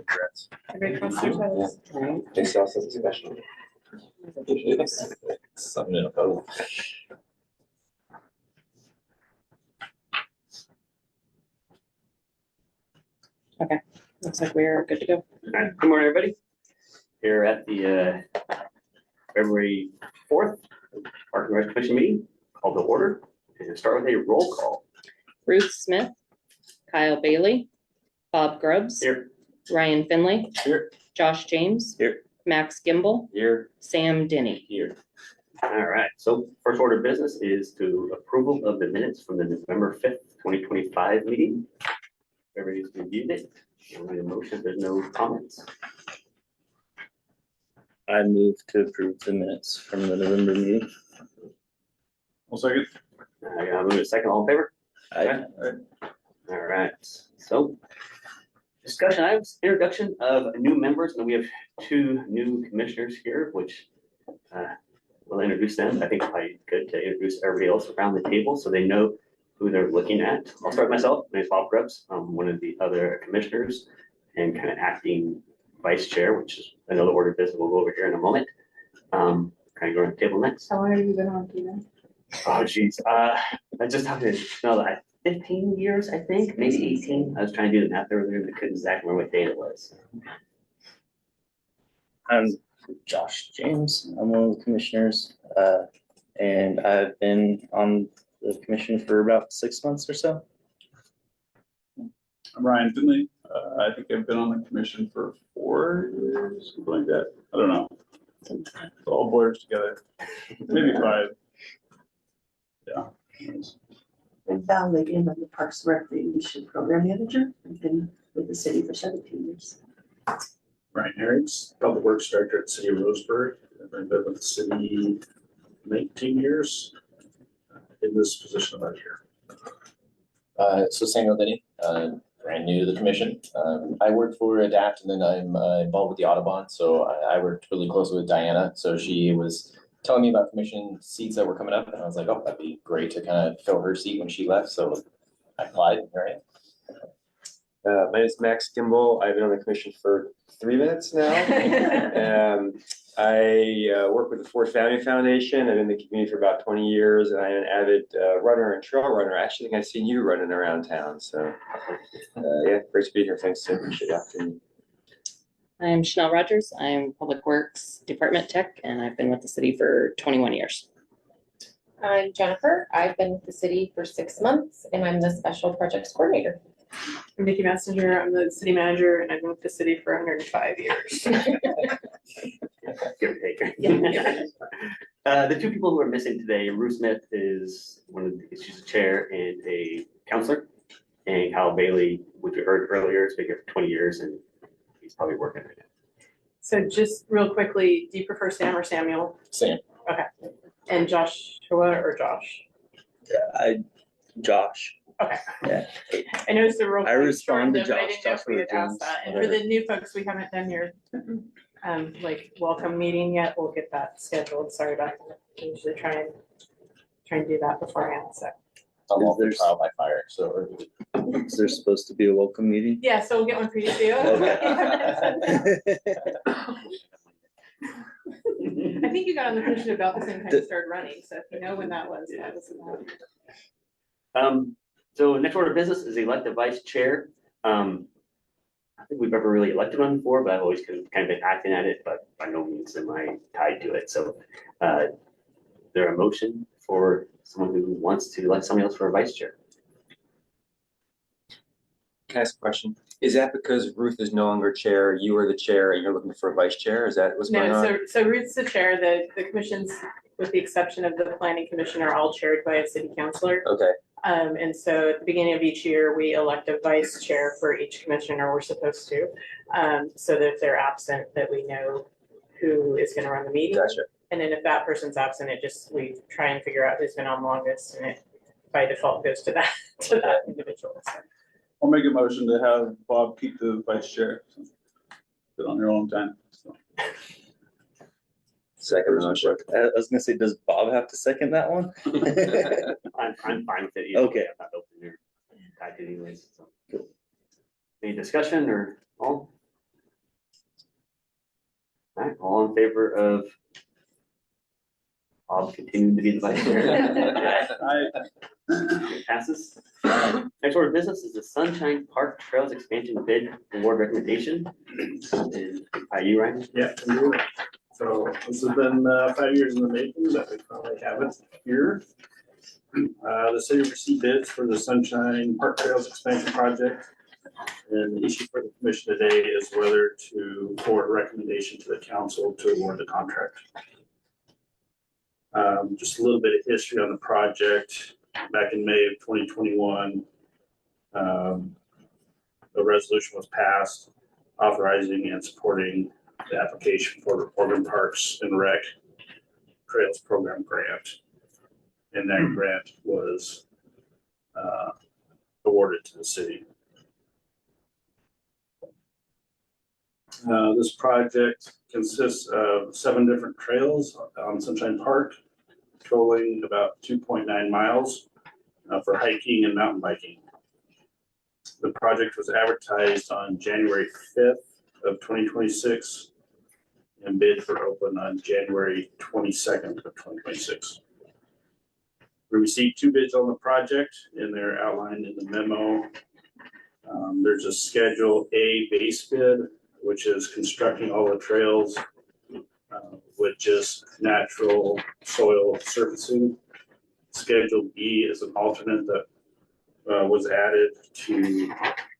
Congrats. Every constitution. This also is special. Something in a photo. Looks like we're good to go. All right, good morning, everybody. Here at the February 4th Park and Rec Commission meeting, called to order, and start with a roll call. Ruth Smith, Kyle Bailey, Bob Grubbs, Here. Ryan Finley, Here. Josh James, Here. Max Gimbel, Here. Sam Denny. Here. All right, so first order of business is to approval of the minutes from the November 5th, 2025 meeting. Everybody's reviewed it. I need a motion, there's no comments. I move to approve the minutes from the November meeting. One second. I got a move a second, all in favor? I, All right, so discussion items, introduction of new members, and we have two new commissioners here, which we'll introduce them. I think it's probably good to introduce everybody else around the table so they know who they're looking at. I'll start myself. My name is Bob Grubbs. I'm one of the other commissioners and kind of acting vice chair, which is another order of business. We'll go over here in a moment. Kind of go around the table next. How long have you been on, Tina? Oh, geez. I just talked to, no, 15 years, I think, maybe 18. I was trying to do the math earlier, and I couldn't exactly remember what date it was. I'm Josh James. I'm one of the commissioners, and I've been on the commission for about 6 months or so. I'm Ryan Finley. I think I've been on the commission for 4 years, something like that. I don't know. It all blurs together. Maybe 5. Yeah. I'm Val Liggin, I'm the Parks and Recreation Program Manager. I've been with the city for 17 years. Ryan Herrings, Public Works Director at the City of Roseburg. I've been with the city 19 years in this position about here. So Samuel Denny, brand new to the commission. I work for Adapt and then I'm involved with the Audubon. So I worked really closely with Diana. So she was telling me about commission seats that were coming up and I was like, oh, that'd be great to kind of fill her seat when she left. So I applied and here I am. My name is Max Gimbel. I've been on the commission for 3 minutes now. I work with the Fourth Avenue Foundation. I've been in the community for about 20 years, and I'm an avid runner and trail runner. I actually think I've seen you running around town. So, yeah, great to be here. Thanks. I appreciate the opportunity. I'm Chanel Rogers. I'm Public Works Department Tech, and I've been with the city for 21 years. I'm Jennifer. I've been with the city for 6 months and I'm the Special Projects Coordinator. I'm Vicki Messenger, I'm the city manager, and I've been with the city for 105 years. Give or take. The two people who are missing today, Ruth Smith is she's a chair and a counselor, and Kyle Bailey, which we heard earlier, has been here for 20 years, and he's probably working right now. So just real quickly, do you prefer Sam or Samuel? Sam. Okay. And Joshua or Josh? Josh. Okay. Yeah. I know it's a real. I respond to but I Josh, didn't know if we had Joshua, asked that. And for whatever. the new folks, we haven't done your like welcome meeting yet. We'll get that scheduled. Sorry about that. I usually try and do that beforehand. So I'm off the There's- trial by fire. So Is there supposed to be a welcome meeting? yeah, so we'll get one for you too. I think you got on the commission about the same time you started running. So if you know when that was, that was about. So next order of business is elect a vice chair. I don't think we've ever really elected one before, but I've always kind of been acting at it, but by no means am I tied to it. So there a motion for someone who wants to elect somebody else for a vice chair? Can I ask a question? Is that because Ruth is no longer chair, you are the chair, and you're looking for a vice chair? Is that what's going No, on? so Ruth's the chair. The commissions, with the exception of the planning commission, are all chaired by a city councilor. Okay, And so at the beginning of each year, we elect a vice chair for each commissioner. We're supposed to. So that if they're absent, that we know who is gonna run the meeting. gotcha. And then if that person's absent, we try and figure out who's been on longest, and it by default goes to that individual. So. I'll make a motion to have Bob keep the vice chair. Been on your own time. So. Second motion. I was gonna say, does Bob have to second that one? I'm fine with it. either Okay. way. I'm not open or tied to it anyways. So. Any discussion or all? All right, all in favor of Bob continuing to be the vice chair? It passes. Next order of business is the Sunshine Park Trails Expansion Bid Award Recommendation. And by you, Ryan? Yeah, can do it. So this has been 5 years in the making, but we finally have it here. The city received bids for the Sunshine Park Trails Expansion Project. And the issue for the commission today is whether to forward a recommendation to the council to award the contract. Just a little bit of history on the project. Back in May of 2021, a resolution was passed authorizing and supporting the application for the Oregon Parks and Rec Trails Program grant. And that grant was awarded to the city. This project consists of 7 different trails on Sunshine Park, totaling about 2.9 miles for hiking and mountain biking. The project was advertised on January 5th of 2026 and bid for open on January 22nd of 2026. We received 2 bids on the project and they're outlined in the memo. There's a Schedule A base bid, which is constructing all the trails with just natural soil surfacing. Schedule B is an alternate that was added to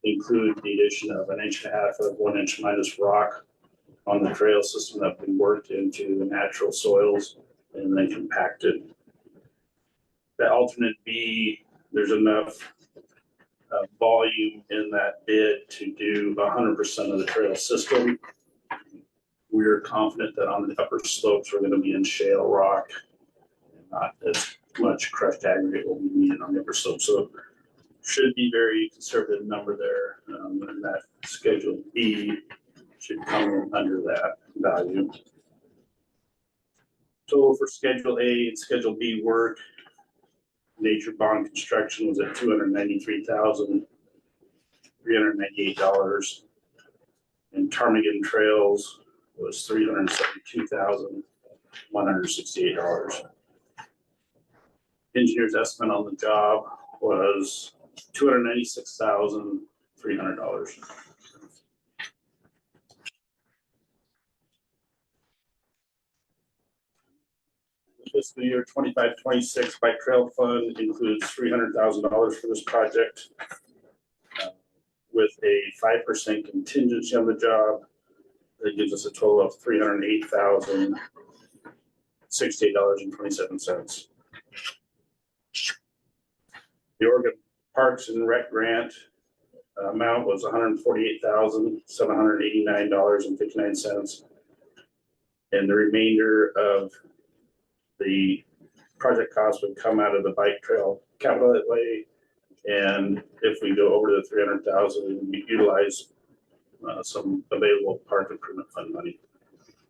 include the addition of 1.5 inches of 1 inch minus rock on the trail system that we worked into the natural soils and then compacted. That alternate B, there's enough volume in that bid to do 100% of the trail system. We're confident that on the upper slopes, we're going to be in shale rock, and not as much crushed aggregate will be needed on the upper slope. So should be very conservative number there, and that Schedule B should come under that value. Total for Schedule A and Schedule B work, Nature Bond Construction was at $293,398, and Ptarmigan Trails was $372,168. Engineer's estimate on the job was $296,300. Fiscal year 25-26 by Trail Fund includes $300,000 for this project, with a 5% contingency on the job. That gives us a total of $308,068.27. The Oregon Parks and Rec grant amount was $148,789.59, and the remainder of the project cost would come out of the bike trail capital outlay. And if we go over to the 300,000, we utilize some available park improvement fund money.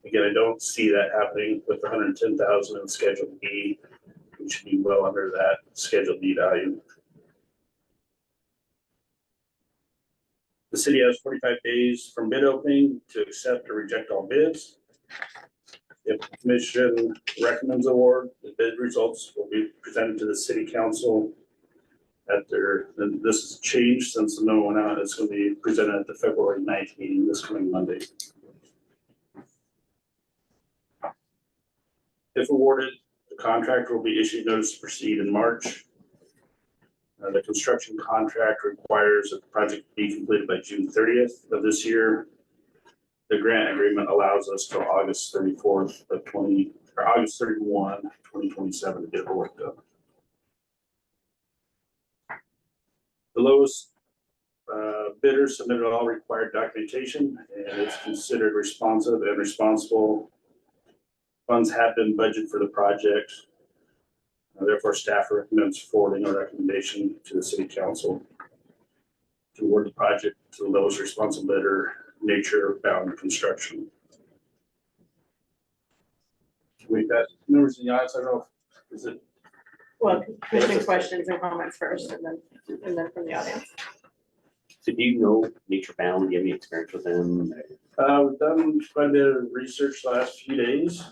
Again, I don't see that happening with the 110,000 in Schedule B. We should be well under that Schedule B value. The city has 45 days from bid opening to accept or reject all bids. If the commission recommends award, the bid results will be presented to the city council at their, and this has changed since the memo went out. It's going to be presented at the February 9th meeting this coming Monday. If awarded, the contractor will be issued notice to proceed in March. The construction contract requires that the project be completed by June 30th of this year. The grant agreement allows us till August 34th of August 31, 2027 to get the work done. The lowest bidder submitted all required documentation and is considered responsive and responsible. Funds have been budgeted for the project. Therefore, staff recommends forwarding a recommendation to the city council to award the project to the lowest responsible bidder, Nature Bound Construction. We've got members in the audience. I don't know, is it? Well, commission questions and comments first, and then from the audience. So do you know Nature Bound? Do you have any experience with them? We've done quite a bit of research the last few days,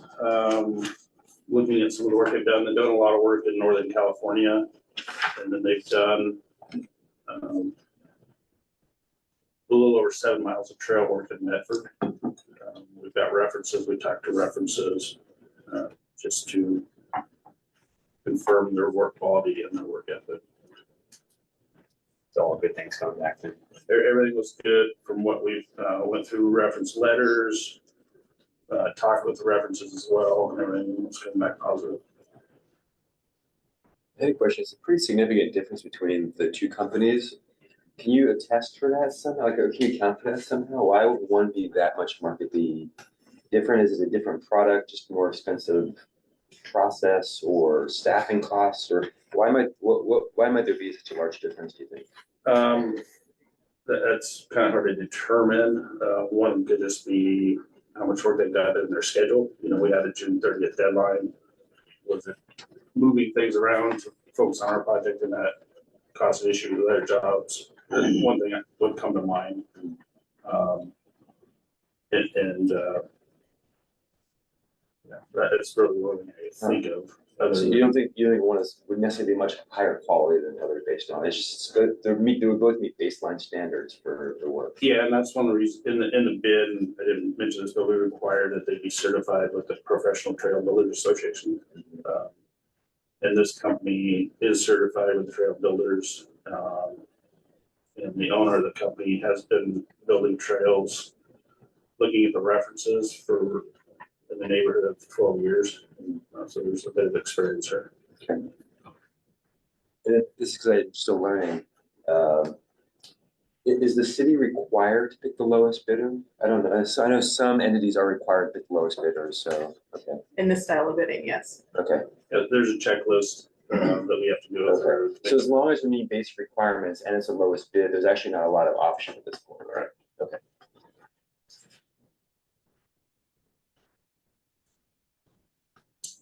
looking at some of the work they've done. They've done a lot of work in Northern California, and then they've done a little over 7 miles of trail work in Medford. We've got references, we talked to references, just to confirm their work quality and their work ethic. It's all good things coming back then. Everything was good from what we've, went through reference letters, talked with the references as well, and everything was coming back positive. I had a question. It's a pretty significant difference between the two companies. Can you attest for that somehow? Like, can you account for that somehow? Why would one be that much markedly different? Is it a different product, just more expensive process or staffing costs, or why might there be such a large difference, do you think? That's kind of hard to determine. One could just be how much work they've got in their schedule. You know, we had a June 30th deadline. Was it moving things around to focus on our project, and that caused an issue with their jobs? One thing that would come to mind. Yeah, that's really what I think of. So you don't think one would necessarily be much higher quality than the other based on, it's just good, they would both meet baseline standards for the work. Yeah, and that's one of the reasons in the bid, and I didn't mention this, but we require that they be certified with the Professional Trail Builders Association. And this company is certified with the Trail Builders. And the owner of the company has been building trails, looking at the references for in the neighborhood of 12 years. So there's a bit of experience here. Okay. And this is because I'm still learning. Is the city required to pick the lowest bidder? I don't know. So I know some entities are required to pick the lowest bidder, so, okay. In this style of bidding, yes. Okay. Yeah, there's a checklist that we have to go through. So as long as we meet basic requirements and it's the lowest bid, there's actually not a lot of option at this point, right? Okay.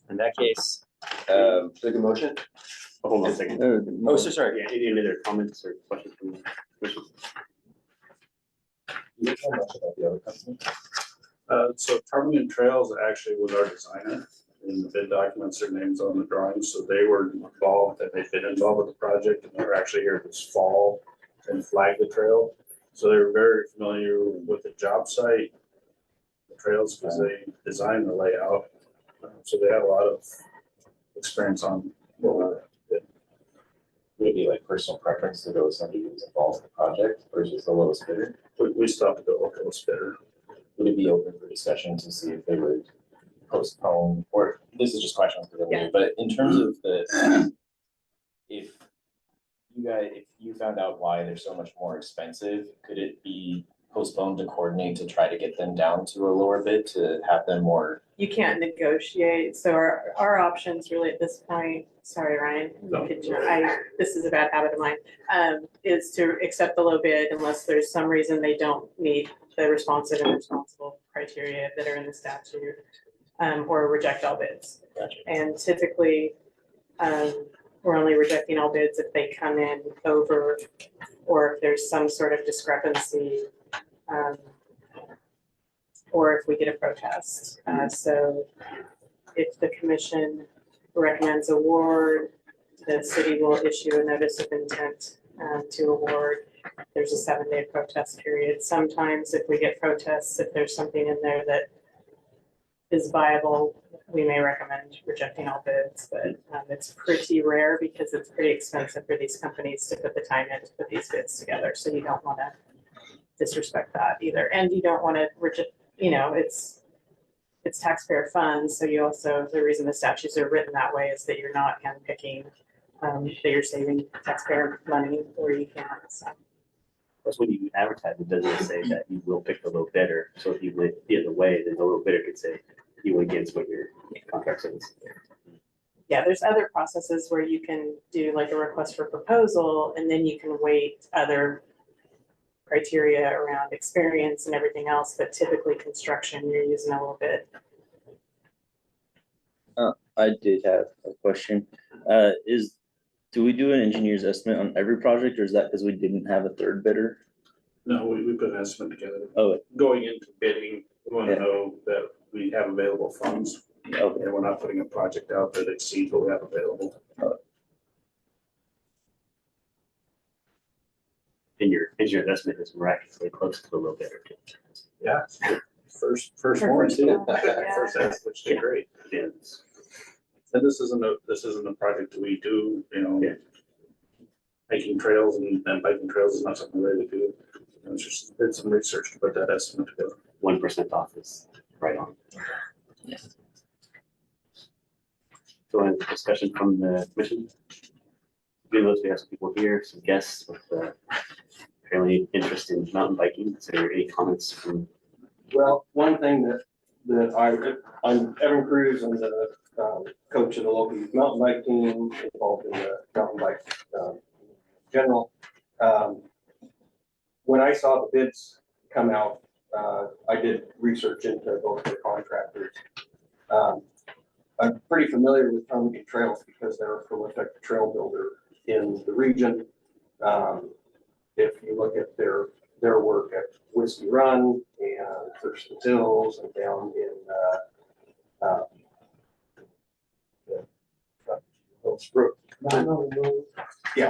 In that case, take a motion. Hold on a second. Oh, so sorry. Yeah, any other comments or questions from the commission? You know much about the other company? So Permanent Trails actually was our designer. In the bid documents, their names on the drawings, so they were involved, and they've been involved with the project, and they were actually here this fall and flagged the trail. So they were very familiar with the job site, the trails, because they designed the layout. So they had a lot of experience on what we're. Would it be like personal preference to go with somebody who's involved in the project versus the lowest bidder? We stopped at the lowest bidder. Would it be open for discussion to see if they would postpone, or this is just questions because I'm new, but in terms of the, if you found out why they're so much more expensive, could it be postponed to coordinate to try to get them down to a lower bid to have them more? You can't negotiate, so our options really at this point, sorry, Ryan, you could, this is a bad habit of mine, is to accept the low bid unless there's some reason they don't meet the responsive and responsible criteria that are in the statute, or reject all bids. Gotcha. And typically, we're only rejecting all bids if they come in over, or if there's some sort of discrepancy, or if we get a protest. So if the commission recommends award, the city will issue a notice of intent to award. There's a 7-day protest period. Sometimes if we get protests, if there's something in there that is viable, we may recommend rejecting all bids, but it's pretty rare because it's pretty expensive for these companies to put the time in to put these bids together. So you don't want to disrespect that either. And you don't want to reject, you know, it's taxpayer funds. So you also, the reason the statutes are written that way is that you're not handpicking, that you're saving taxpayer money where you can't. So. That's when you advertise, it doesn't say that you will pick the low bidder. So if you went the other way, then the low bidder could say you went against what your contract says. Yeah, there's other processes where you can do like a request for proposal, and then you can weight other criteria around experience and everything else, but typically construction, you're using a little bit. I did have a question. Do we do an engineer's estimate on every project, or is that because we didn't have a third bidder? No, we put an estimate together. Oh, Going into bidding, we want Yeah. to know that we have available funds, okay. and we're not putting a project out that exceeds what we have available. And your investment is miraculously close to the low bidder too. Yeah. First one too. First estimate, which is great. Bids. And this isn't a project that we do, Yeah. hiking trails and biking trails is not something we really do. It's just did some research to put that estimate together. 1% off is right on. Yes. So any discussion from the commission? Those we have some people here, some guests with apparently interest in mountain biking. Is there any comments from? Well, one thing I'm Evan Cruz, I'm the coach of the local youth mountain bike team, involved in the mountain bike general. When I saw the bids come out, I did research into both the contractors. I'm pretty familiar with Ptarmigan Trails because they're a prolific trail builder in the region. If you look at their work at Whiskey Run and Thurston Hills and down in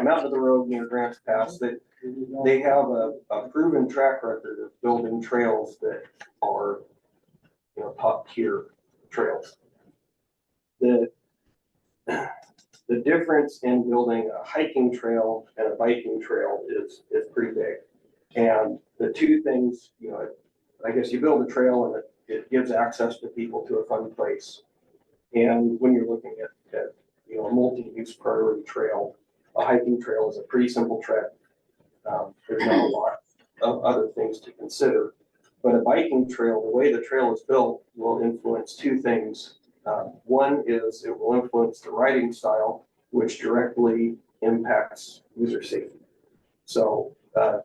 Mountain of the Road near Grants Pass, they have a proven track record of building trails that are, top tier trails. The difference in building a hiking trail and a biking trail is pretty big. And the two things, I guess you build a trail and it gives access to people to a fun place. And when you're looking at a multi-use priority trail, a hiking trail is a pretty simple trek. There's not a lot of other things to consider. But a biking trail, the way the trail is built, will influence two things. One is it will influence the riding style, which directly impacts user safety. So a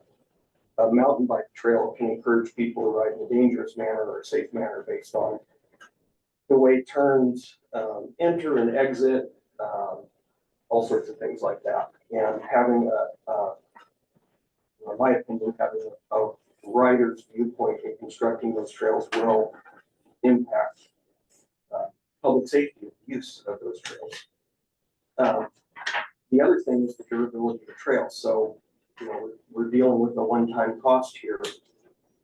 mountain bike trail can encourage people to ride in a dangerous manner or a safe manner based on the way turns enter and exit, all sorts of things like that. And having in my opinion, having a rider's viewpoint in constructing those trails will impact public safety and use of those trails. The other thing is the durability of the trail. So, we're dealing with a one-time cost here.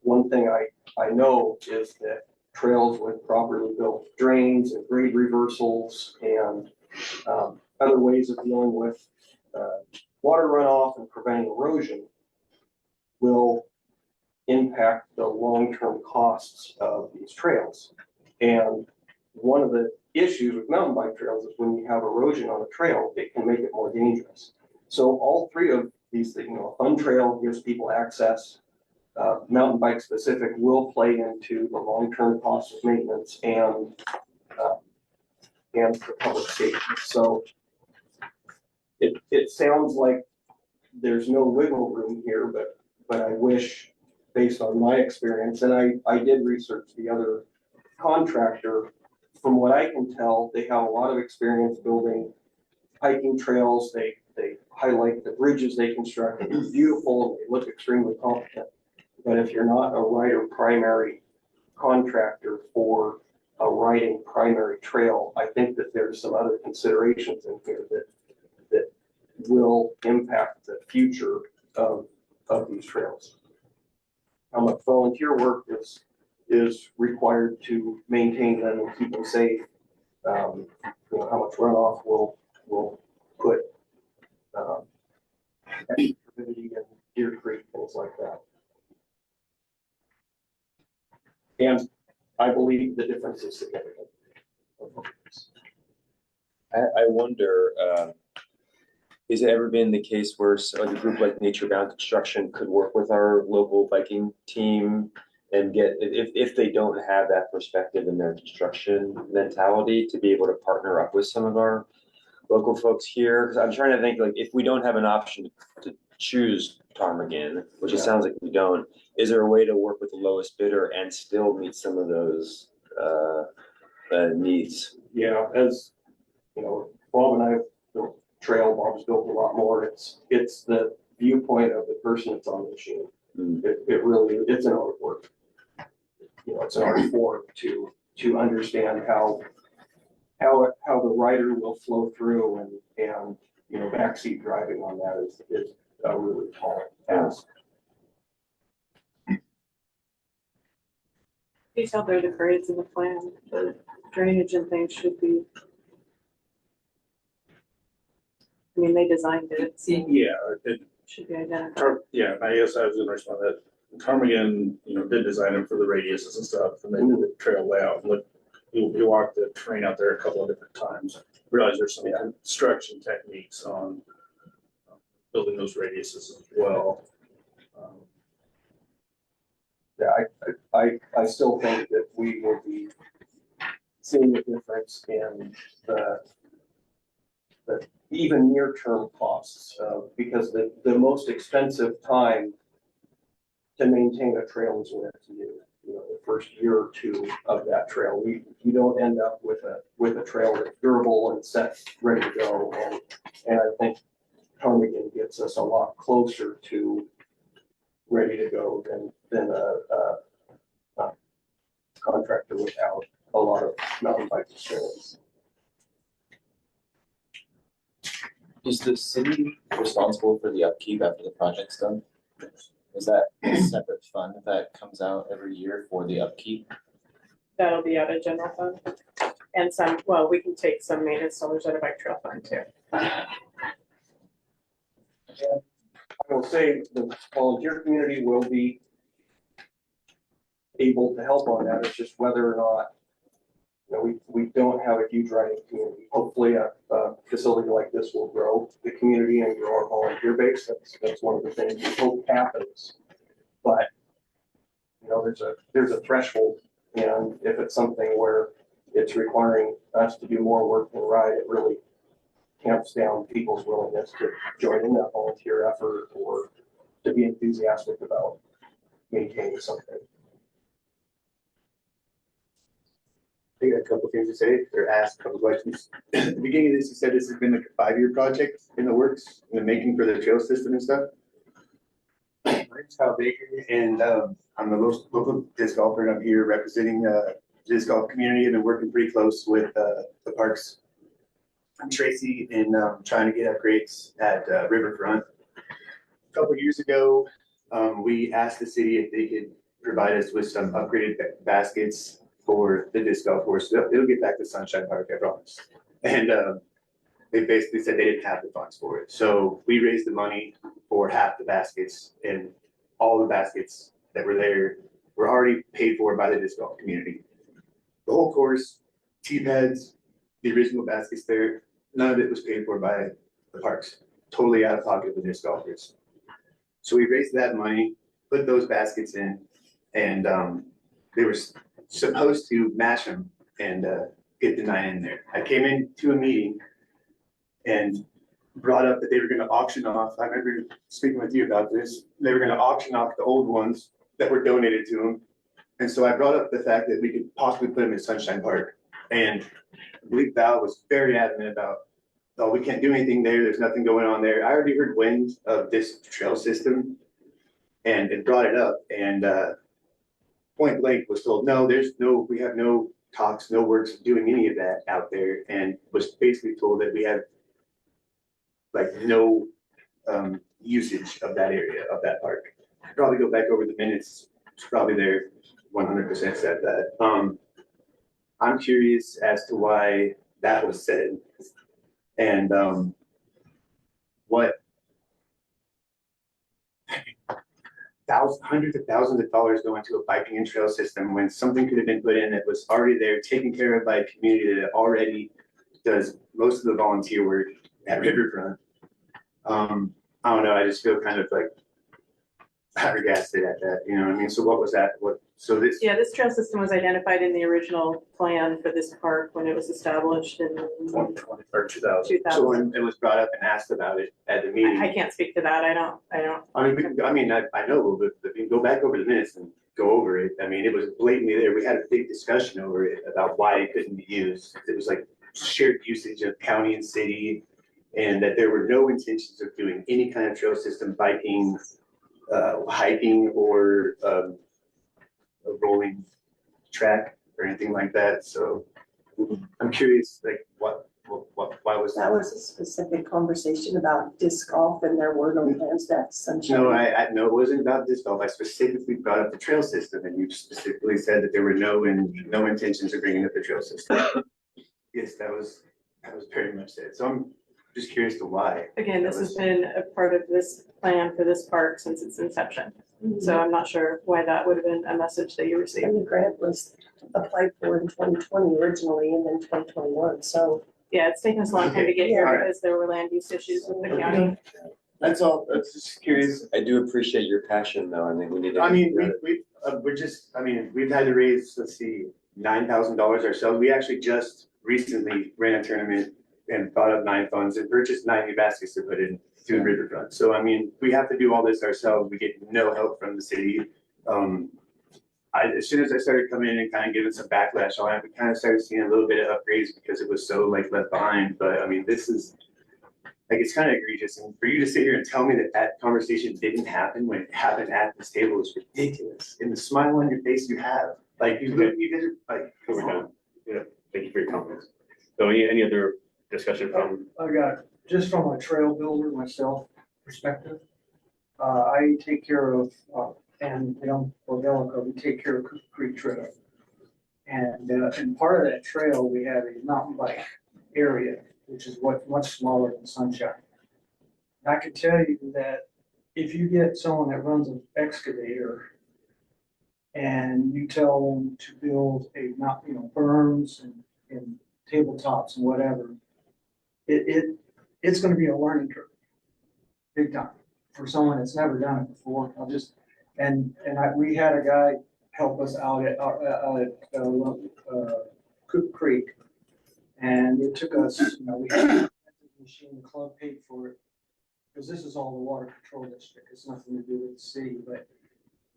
One thing I know is that trails with properly built drains and grade reversals and other ways of dealing with water runoff and preventing erosion will impact the long-term costs of these trails. And one of the issues with mountain bike trails is when you have erosion on a trail, it can make it more dangerous. So all three of these things, a fun trail gives people access, mountain bike specific will play into the long-term cost of maintenance and the public safety. So it sounds like there's no wiggle room here, but I wish, based on my experience, and I did research the other contractor. From what I can tell, they have a lot of experience building hiking trails. They highlight the bridges they construct. They're beautiful and they look extremely competent. But if you're not a rider primary contractor for a riding primary trail, I think that there's some other considerations in here that will impact the future of these trails. How much volunteer work is required to maintain them and keep them safe. How much runoff will put turbidity and Deer Creek, things like that. And I believe the difference is significant. I wonder, has it ever been the case where like a group like Nature Bound Construction could work with our local biking team and get, if they don't have that perspective in their construction mentality, to be able to partner up with some of our local folks here? Because I'm trying to think, like, if we don't have an option to choose Ptarmigan, which it sounds like we don't, is there a way to work with the lowest bidder and still meet some of those needs? Yeah, as Bob and I have built trail. Bob's built a lot more. It's the viewpoint of the person that's on the machine. It really, it's an art work. You know, it's an art form to understand how the rider will flow through and, you know, backseat driving on that is a really tall task. Detailed there, the grades in the plan, the drainage and things should be. I mean, they designed it, so it Yeah, it, should be identified. yeah, I guess I was gonna respond to that. Ptarmigan, you know, did design them for the radiuses and stuff, and they did the trail layout. Look, you walked the train out there a couple of different times. Realize there's some construction techniques on building those radiuses as well. Yeah, I still think that we will be seeing a difference in the even near-term costs, because the most expensive time to maintain a trail is when it's new. You know, the first year or two of that trail, you don't end up with a trail that's durable and set, ready to go. And I think Ptarmigan gets us a lot closer to ready to go than a contractor without a lot of mountain bike experience. Is the city responsible for the upkeep after the project's done? Is that a separate fund that comes out every year for the upkeep? That'll be out of general fund. And some, well, we can take some maintenance dollars out of bike trail fund too. I will say the volunteer community will be able to help on that. It's just whether or not, you know, we don't have a huge riding community. Hopefully a facility like this will grow the community and grow our volunteer base. That's one of the things we hope happens. But, you know, there's a threshold, and if it's something where it's requiring us to do more work than ride, it really tamps down people's willingness to join in that volunteer effort or to be enthusiastic about maintaining something. I got a couple things to say, or ask a couple questions. At the beginning of this, you said this has been like a 5-year project in the works, in the making for the trail system and stuff. My name's Kyle Baker, and I'm the local disc golfer, and I'm here representing the disc golf community. I've been working pretty close with the parks. I'm Tracy, and trying to get upgrades at Riverfront. A couple of years ago, we asked the city if they could provide us with some upgraded baskets for the disc golf course. It'll get back to Sunshine Park, I promise. And they basically said they didn't have the funds for it. So we raised the money for half the baskets, and all the baskets that were there were already paid for by the disc golf community. The whole course, tee pads, the original baskets there, none of it was paid for by the parks. Totally out of pocket of the disc golfers. So we raised that money, put those baskets in, and they were supposed to match them and get the 9 in there. I came into a meeting and brought up that they were going to auction off. I remember speaking with you about this. They were going to auction off the old ones that were donated to them. And so I brought up the fact that we could possibly put them in Sunshine Park. And I believe Val was very adamant about, oh, we can't do anything there. There's nothing going on there. I already heard wind of this trail system and it brought it up. And point blank was told, no, we have no talks, no works doing any of that out there. And was basically told that we have like no usage of that area, of that park. I'd probably go back over the minutes. It's probably there 100% said that. I'm curious as to why that was said and what hundreds of thousands of dollars go into a biking and trail system when something could have been put in that was already there, taken care of by a community that already does most of the volunteer work at Riverfront. I don't know, I just feel kind of like flabbergasted at that, you know what I mean? So what was that? Yeah, this trail system was identified in the original plan for this park when it was established in 2020 or 2000. So when it was brought up and asked about it at the meeting. I can't speak to that. I don't. I know, but if you go back over the minutes and go over it, I mean, it was blatantly there. We had a big discussion over it about why it couldn't be used. It was like shared usage of county and city, and that there were no intentions of doing any kind of trail system biking hiking or, a rolling track or anything like that, so I'm curious, like, why was That was a specific conversation about disc golf and there were no plans to have sunshine. No, no, it wasn't about disc golf. I specifically brought up the trail system and you specifically said that there were no intentions of bringing up the trail system. Yes, that was very much it. So I'm just curious to why. Again, this has been a part of this plan for this park since its inception. So I'm not sure why that would have been a message that you received. And the grant was applied for in 2020 originally and then 2021, so. Yeah, it's taken us a long time to get here Okay, all right. because there were land use issues with the county. That's all. That's just curious. I do appreciate your passion, though. I think we need to. I mean, we've had to raise, let's see, $9,000 ourselves. We actually just recently ran a tournament and thought up 9 funds and purchased 9 new baskets to put in to Riverfront. So I mean, we have to do all this ourselves. We get no help from the city. As soon as I started coming in and kind of giving some backlash on it, we kind of started seeing a little bit of upgrades because it was so like left behind. But I mean, this is like, it's kind of egregious. And for you to sit here and tell me that that conversation didn't happen when it happened at this table is ridiculous. And the smile on your face you have, like you guys are like, We're done. Yeah, thank you for your comments. So any other discussion from, I got, just from a trail builder myself perspective, I take care of, and, you know, for Delica, we take care of Cook Creek Trail. And part of that trail, we have a mountain bike area, which is much smaller than Sunshine. And I can tell you that if you get someone that runs an excavator and you tell them to build a mountain, you know, berms and tabletops and whatever, it's gonna be a learning curve, big time, for someone that's never done it before. We had a guy help us out at Cook Creek, and it took us, you know, we had the machine, the club paid for it, because this is all the water control district, it's nothing to do with the city, but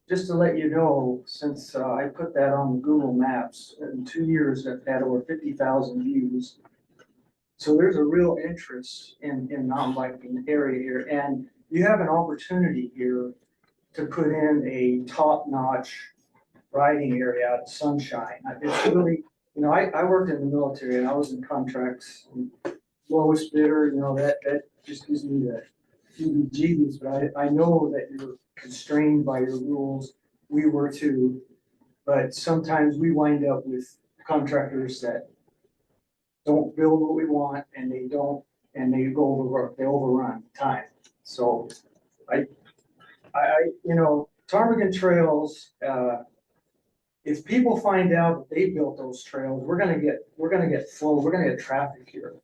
just to let you know, since I put that on Google Maps, in 2 years, I've had over 50,000 views. So there's a real interest in mountain biking area here, and you have an opportunity here to put in a top-notch riding area out of Sunshine. It's really, you know, I worked in the military and I was in contracts, and lowest bidder, you know, that just gives me the heebie-jeebies, but I know that you're constrained by your rules. We were too, but sometimes we wind up with contractors that don't build what we want, and they overrun time. So you know, Ptarmigan Trails, if people find out that they built those trails, we're gonna get flow, we're gonna get traffic here.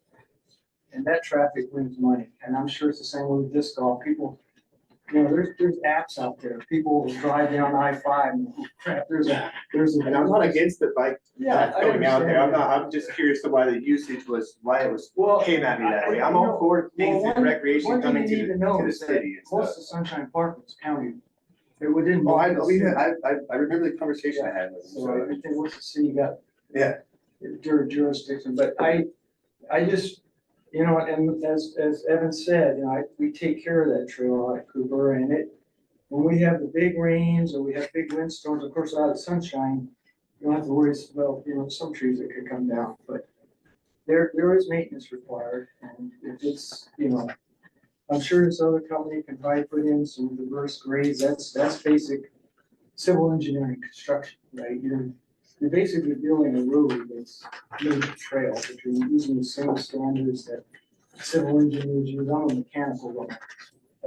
And that traffic brings money, and I'm sure it's the same with disc golf. People, you know, there's apps out there. People will drive down I-5 and crap, and I'm not against the bike Yeah, I going out there. understand. I'm just curious to why the usage was, Well, came at me that way. I'm you all know, for things well, in recreation one thing coming you need to know to the is that city and most stuff. of Sunshine Park was county. It didn't. Oh, I belong to the know, city. I remember the conversation I had with him, So so, everything once the city got yeah. jurisdiction, but I just, you know, and as Evan said, you know, we take care of that trail out at Cooper, and when we have the big rains or we have big windstorms, of course, out of Sunshine, you don't have to worry, well, you know, some trees that could come down, but there is maintenance required, and if it's, you know, I'm sure this other company can probably put in some reverse grades, that's basic civil engineering construction, right? You're basically building a road that's made a trail, but you're using the same standards that civil engineers use. I'm a mechanical one.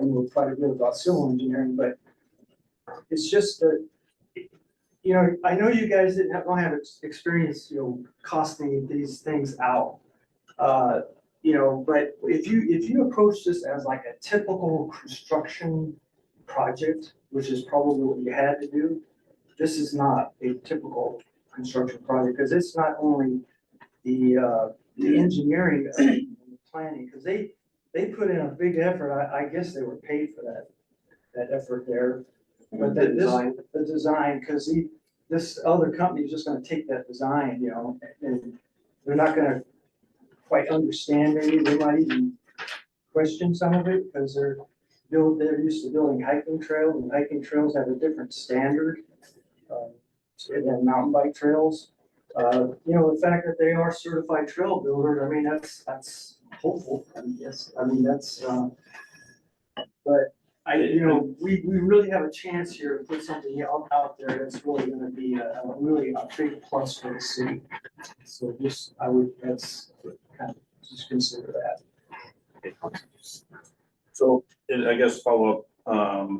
I know quite a bit about civil engineering, but it's just that, you know, I know you guys don't have experience, you know, costing these things out. You know, but if you approach this as like a typical construction project, which is probably what you had to do, this is not a typical construction project, because it's not only the engineering and the planning, because they put in a big effort. I guess they were paid for that effort there. But the design, because this other company is just gonna take that design, you know, and they're not gonna quite understand, maybe they might even question some of it, because they're used to building hiking trails, and hiking trails have a different standard. Than mountain bike trails. The fact that they are certified trail builders, I mean, that's hopeful, I guess. I mean, but we really have a chance here to put something out there that's really gonna be really a big plus for the city. So that's kind of, just consider that. So, I guess follow up,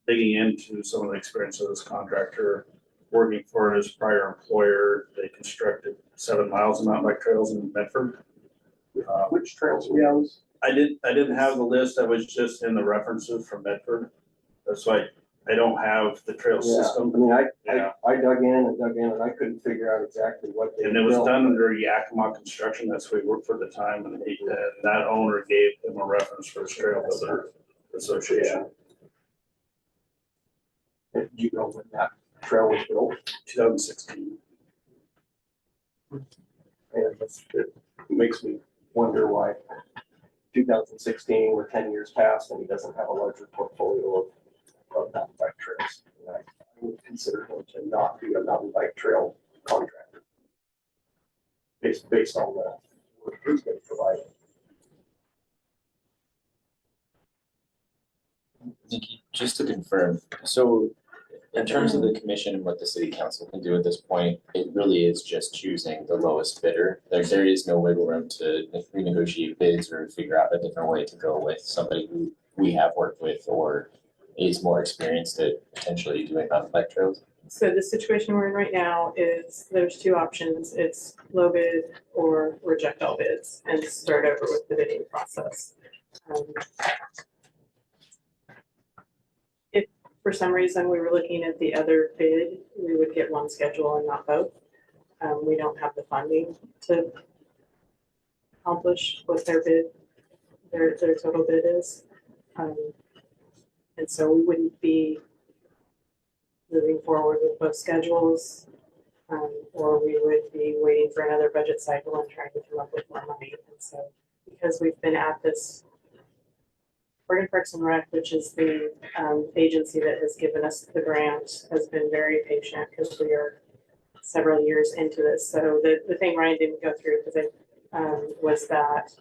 digging into some of the experience of this contractor, working for his prior employer, they constructed 7 miles of mountain bike trails in Medford. Which trails? Yeah, I didn't have the list, I was just in the references from Medford. That's why I don't have the trail system. I mean, Yeah. I dug in and I couldn't figure out exactly what they. And it was built. done under Yakima Construction, that's who he worked for at the time, and that owner gave him a reference for his trail builder association. Do you know when that trail was built? 2016. And it makes me wonder why 2016, we're 10 years past, and he doesn't have a larger portfolio of mountain bike trails. And I would consider him to not be a mountain bike trail contractor. Based on the work he's going to provide. Nikki, just to confirm, so in terms of the commission and what the city council can do at this point, it really is just choosing the lowest bidder. There is no wiggle room to renegotiate bids or figure out a different way to go with somebody who we have worked with or is more experienced at potentially doing mountain bike trails. So the situation we're in right now is there's two options. It's low bid or reject all bids and start over with the bidding process. If for some reason we were looking at the other bid, we would get one schedule and not both. We don't have the funding to accomplish what their total bid is. And so we wouldn't be moving forward with both schedules, or we would be waiting for another budget cycle and trying to come up with more money. And so because we've been at this, Oregon Parks and Rec, which is the agency that has given us the grant, has been very patient because we are several years into this. So the thing Ryan didn't go through because was that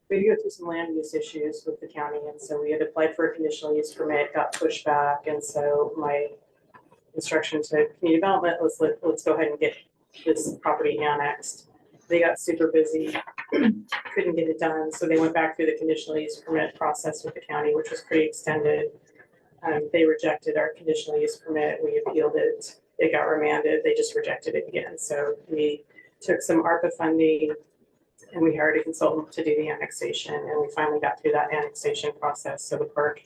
we had to go through some land use issues with the county. And so we had applied for a conditional use permit, got pushed back. And so my instruction to community development was let's go ahead and get this property annexed. They got super busy, couldn't get it done. So they went back through the conditional use permit process with the county, which was pretty extended. They rejected our conditional use permit. We appealed it. It got remanded. They just rejected it again. So we took some ARPA funding and we hired a consultant to do the annexation. And we finally got through that annexation process. So the park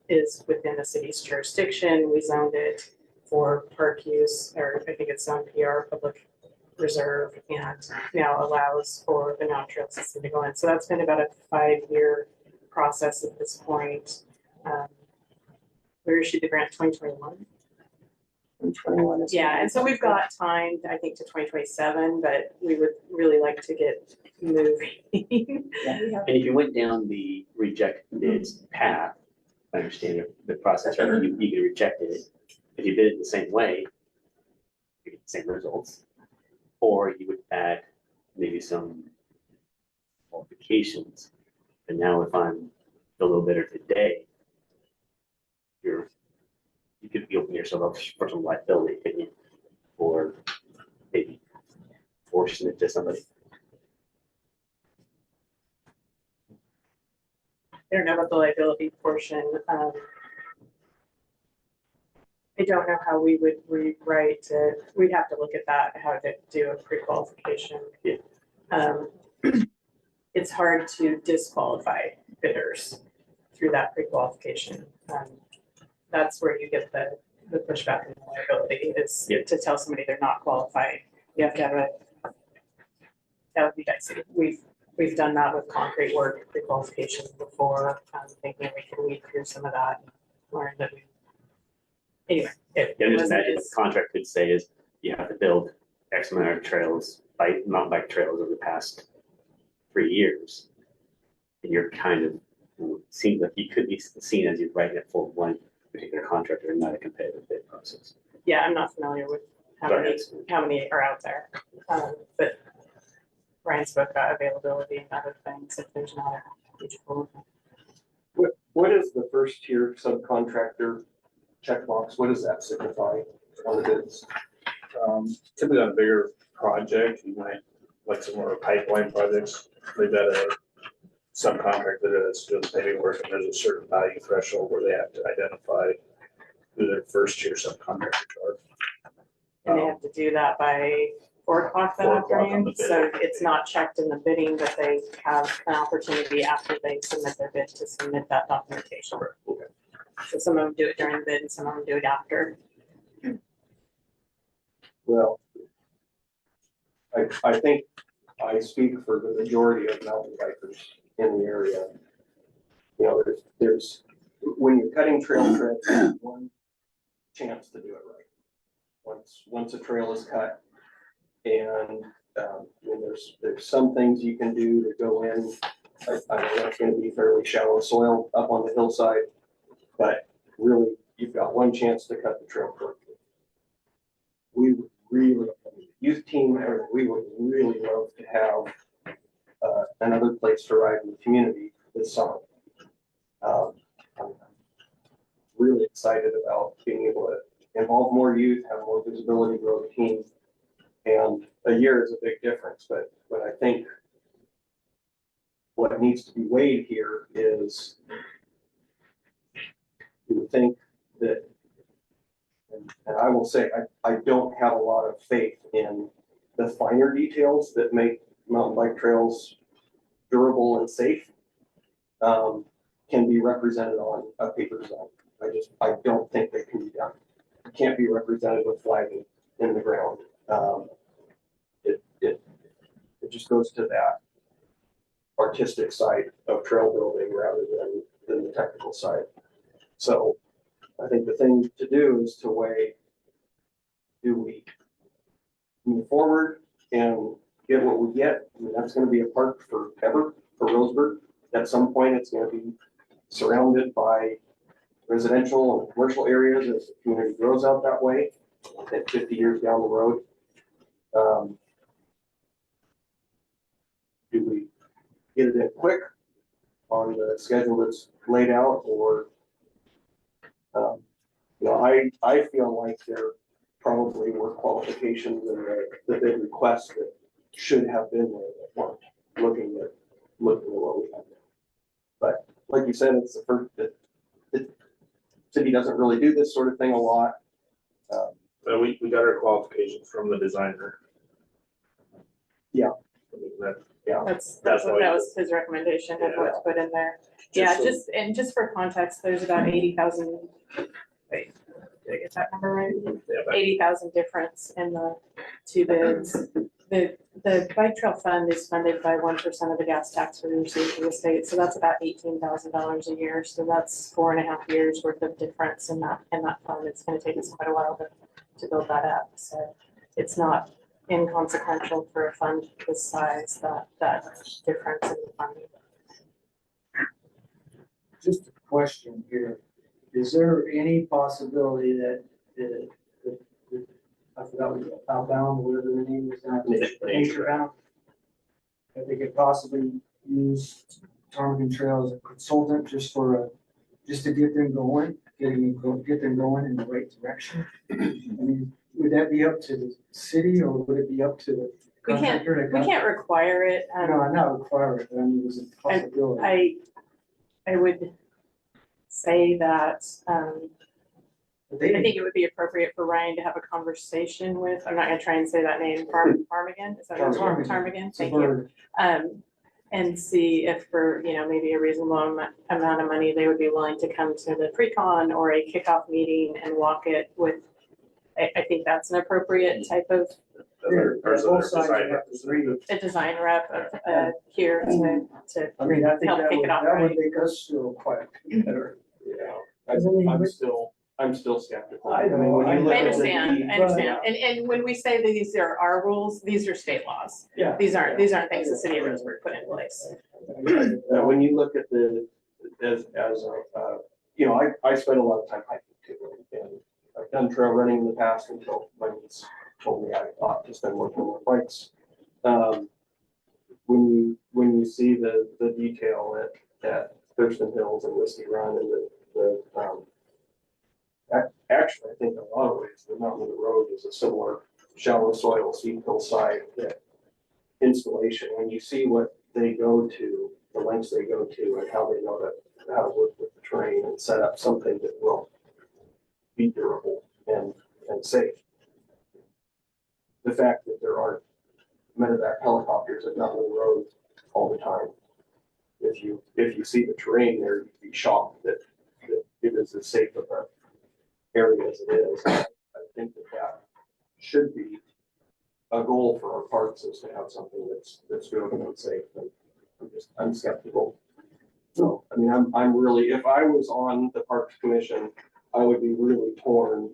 is within the city's jurisdiction. We zoned it for park use, or I think it's zoned PR, public reserve, and now allows for the non-trail system to go in. So that's been about a 5-year process at this point. We issued the grant 2021. 2021 is. Yeah, and so we've got time, I think, to 2027, but we would really like to get moving. And if you went down the reject bids path, I understand the process, right? You could reject it. If you bid it the same way, you get the same results. Or you would add maybe some qualifications. And now if I'm the low bidder today, you could be opening yourself up for some liability, couldn't you? Or maybe forcing it to somebody. I don't know about the liability portion. I don't know how we would rewrite it. We'd have to look at that, how to do a pre-qualification. Yeah. It's hard to disqualify bidders through that pre-qualification. That's where you get the pushback and the liability is to tell somebody they're not qualified. You have to have that would be dicey. We've done that with concrete work pre-qualification before. I'm thinking we can weed through some of that and learn that anyway. Just imagine what the contract could say is you have to build X amount of trails, mountain bike trails over the past 3 years. And you're kind of seems like he could be seen as he's writing it for one particular contractor and not a competitive bid process. Yeah, I'm not familiar with how many are out there. But Ryan spoke about availability and other things, if there's not a huge pool. What is the first tier subcontractor checkbox? What does that signify on the bids? Typically on a bigger project, you might, like some more pipeline projects, they've got a subcontractor that's doing the paving work, and there's a certain value threshold where they have to identify who their first tier subcontractors are. And they have to do that by 4 o'clock that 4 o'clock on afternoon, the bid. so it's not checked in the bidding, but they have an opportunity after they submit their bid to submit that documentation. So some of them do it during the bid and some of them do it after. Well, I think I speak for the majority of mountain bikers in the area. You know, there's, when you're cutting trail treads, there's one chance to do it right. Once a trail is cut, and when there's some things you can do to go in. I know that's gonna be fairly shallow soil up on the hillside, but really, you've got one chance to cut the trail correctly. We would really, youth team, we would really love to have another place to ride in the community this summer. I'm really excited about being able to involve more youth, have more visibility, grow the team. And a year is a big difference, but I think what needs to be weighed here is you would think that, and I will say, I don't have a lot of faith in the finer details that make mountain bike trails durable and safe, can be represented on a paper design. I don't think they can be done. It can't be represented with flagging in the ground. It just goes to that artistic side of trail building rather than the technical side. So I think the thing to do is to weigh, do we move forward and get what we get? I mean, that's gonna be a park forever for Roseburg. At some point, it's gonna be surrounded by residential and commercial areas as the community grows out that way, I think 50 years down the road. Do we get it in quick on the schedule that's laid out, or you know, I feel like there probably were qualifications in the bid request that should have been there that weren't, looking at what we have there. But like you said, it's the first that the city doesn't really do this sort of thing a lot. But we got our qualifications from the designer. Yeah. That was his recommendation of what to put in there. Yeah, just for context, there's about 80,000, wait, did I get that number right? 80,000 difference in the two bids. The bike trail fund is funded by 1% of the gas tax we receive from the state, so that's about $18,000 a year. So that's 4.5 years worth of difference in that fund. It's going to take us quite a while to build that up. So it's not inconsequential for a fund this size, that difference in the funding. Just a question here. Is there any possibility that I forgot what Outbound, whatever the name is now, Nature Bound, that they could possibly use Ptarmigan Trail as a consultant just to get them going, get them going in the right direction? I mean, would that be up to the city or would it be up to the contractor? We can't require it. No, not require it, but I mean, there's a possibility. I would say that, I think it would be appropriate for Ryan to have a conversation with, I'm not gonna try and say that name, Ptarmigan, is that what it's called? Ptarmigan, thank you. And see if for, maybe a reasonable amount of money, they would be willing to come to the pre-con or a kickoff meeting and walk it with, I think that's an appropriate type of a design rep here to I mean, I think help kick it off, that right? would make us feel quite better. Yeah, I'm still skeptical. I know, when you I look at the understand, deed, I understand. And when we say that these are our rules, these are state laws. Yeah. These aren't things the city of Roseburg put in place. When you look at the as you know, I spend a lot of time hiking too, and I've done trail running in the past until Mike's told me I ought to spend more time on bikes. When you see the detail at Thurston Hills and Whiskey Run and actually, I think in a lot of ways, the Mountain of the Road is a similar shallow soil, steep hillside installation. When you see what they go to, the lengths they go to, and how they know how to work with the terrain and set up something that will be durable and safe. The fact that there aren't medevac helicopters at Mountain of the Road all the time. If you see the terrain there, you'd be shocked that it is as safe of an area as it is. I think that should be a goal for our parks, is to have something that's good and safe. And I'm skeptical. So, I mean, I'm really, if I was on the Parks Commission, I would be really torn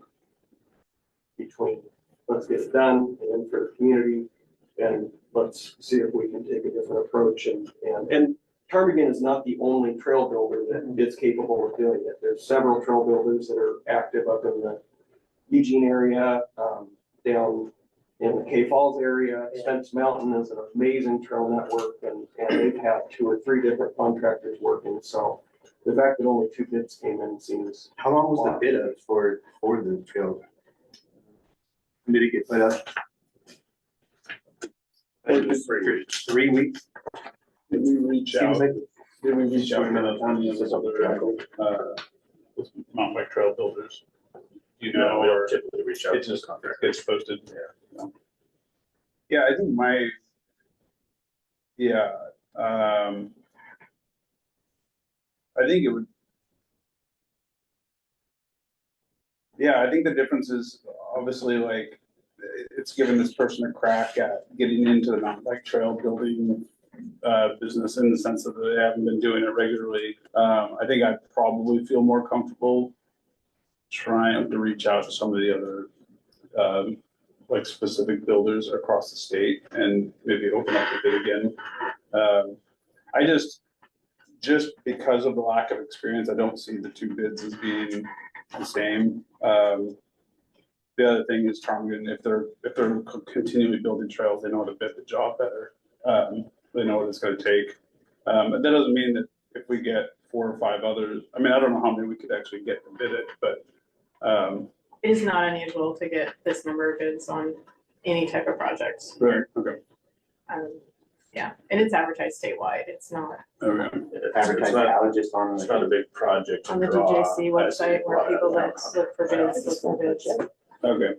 between let's get it done and then for the community, and let's see if we can take a different approach. And Ptarmigan is not the only trail builder that is capable of doing it. There's several trail builders that are active up in the Eugene area, down in the Cay Falls area. Spence Mountain is an amazing trail network, and they've had 2 or 3 different contractors working. So the fact that only 2 bids came in seems. How long was the bid up for the trail? When did it get put up? 3 weeks. Did we reach out? Did we reach out to any of the other mountain bike trail builders? You know, we don't or typically reach out it to just contractors. gets posted? Yeah, I think I think it would. Yeah, I think the difference is obviously like it's given this person a crack at getting into the mountain bike trail building business, in the sense that they haven't been doing it regularly. I think I'd probably feel more comfortable trying to reach out to some of the other like specific builders across the state and maybe open up a bid again. I just because of the lack of experience, I don't see the 2 bids as being the same. The other thing is Ptarmigan, if they're continually building trails, they know how to bid the job better. They know what it's going to take. But that doesn't mean that if we get 4 or 5 others, I mean, I don't know how many we could actually get to bid it, but It is not unusual to get this number of bids on any type of project. right, okay. Yeah, and it's advertised statewide. It's not Okay. Advertised out just on. It's not a big project. to on the draw. DJC website where people that look for bids, look for bids. Okay.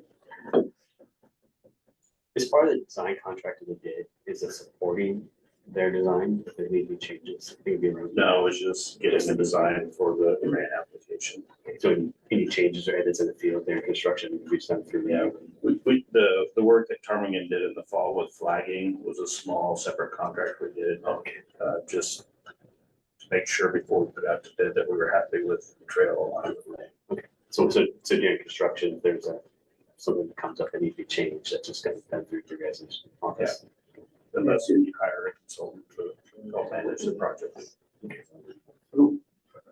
As part of the design contract of the bid, is it supporting their design, if there need to be changes? No, it's just getting the design for the grant application. Okay, so any changes or edits in the field, their construction, we just done through. Yeah, the work that Ptarmigan did in the fall with flagging was a small separate contract we did. Okay. Just to make sure before we put out to bid that we were happy with the trail. Okay, so during construction, if there's something that comes up that needs to be changed, that's just gonna be done through your guys' office. Unless you hire a consultant to help manage the project.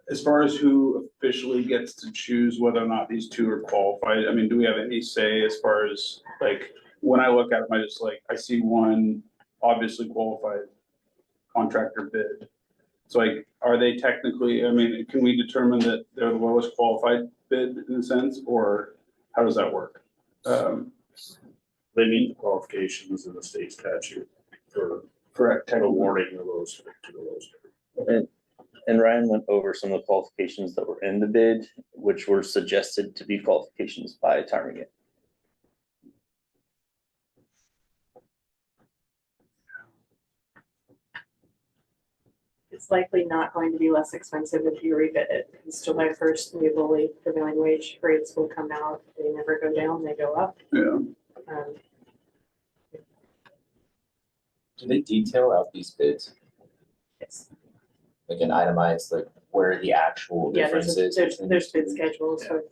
As far as who officially gets to choose whether or not these 2 are qualified, I mean, do we have any say as far as like, when I look at them, I just like, I see one obviously qualified contractor bid. So like, are they technically, I mean, can we determine that they're the lowest qualified bid in a sense, or how does that work? They meet the qualifications in the state statute for awarding the lowest to the lowest. And Ryan went over some of the qualifications that were in the bid, which were suggested to be qualifications by Ptarmigan. It's likely not going to be less expensive if you rebid it, because July 1st, new lowly prevailing wage rates will come out. They never go down, they go up. Yeah. Do they detail out these bids? Yes. Like an itemized, like where the actual Yeah, difference is? there's bid schedules with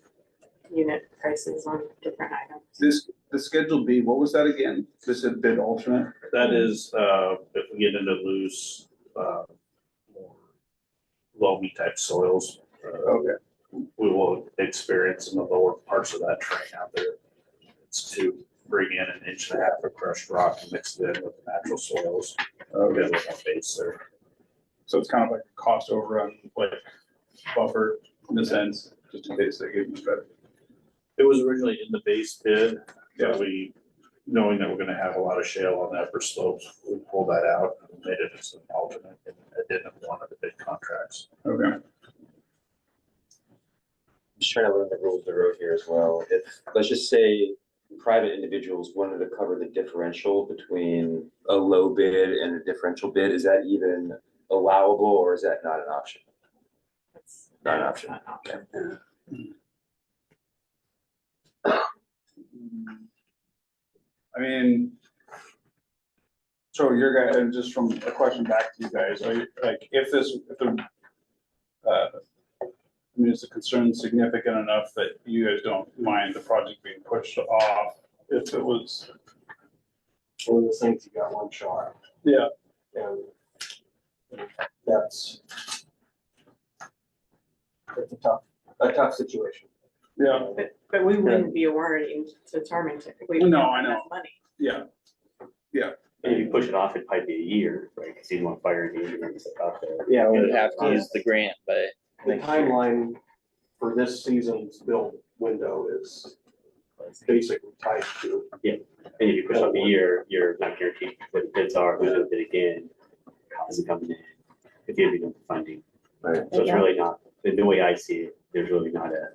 unit prices on different items. The Schedule B, what was that again? This is bid alternate? That is, if we get into loose, loamy type soils. Okay. We will experience in the lower parts of that terrain out there. It's to bring in 1.5 inches of crushed rock and mix it in with the natural soils. Okay, with that base there. So it's kind of like a cost overrun, like buffer in a sense, just in case they give you better. It was originally in the base bid, that we, knowing that we're gonna have a lot of shale on the upper slopes, we pulled that out and made it as an alternate, and it didn't have one of the big contracts. Okay. Just trying to learn the rules of the road here as well. If, let's just say, private individuals wanted to cover the differential between a low bid and a differential bid, is that even allowable, or is that not an option? Not an option. Okay. I mean, so your guy, and just from a question back to you guys, are you, like, if the, I mean, is the concern significant enough that you guys don't mind the project being pushed off if it was? One of the things, you got one shot. Yeah. And that's a tough situation. Yeah. But we wouldn't be awarding to Tarmington. We No, don't I have know. enough money. Yeah. And if you push it off, it'd probably be a year, right? Because you want fire and engineering stuff out there. Yeah, we would have to use the grant, but The timeline for this season's build window is basically tied to. And if you push off a year, you're not guaranteed what the bids are, who's gonna bid again, how's it coming in, if you have enough funding. Right. So it's really not, the way I see it, there's really not a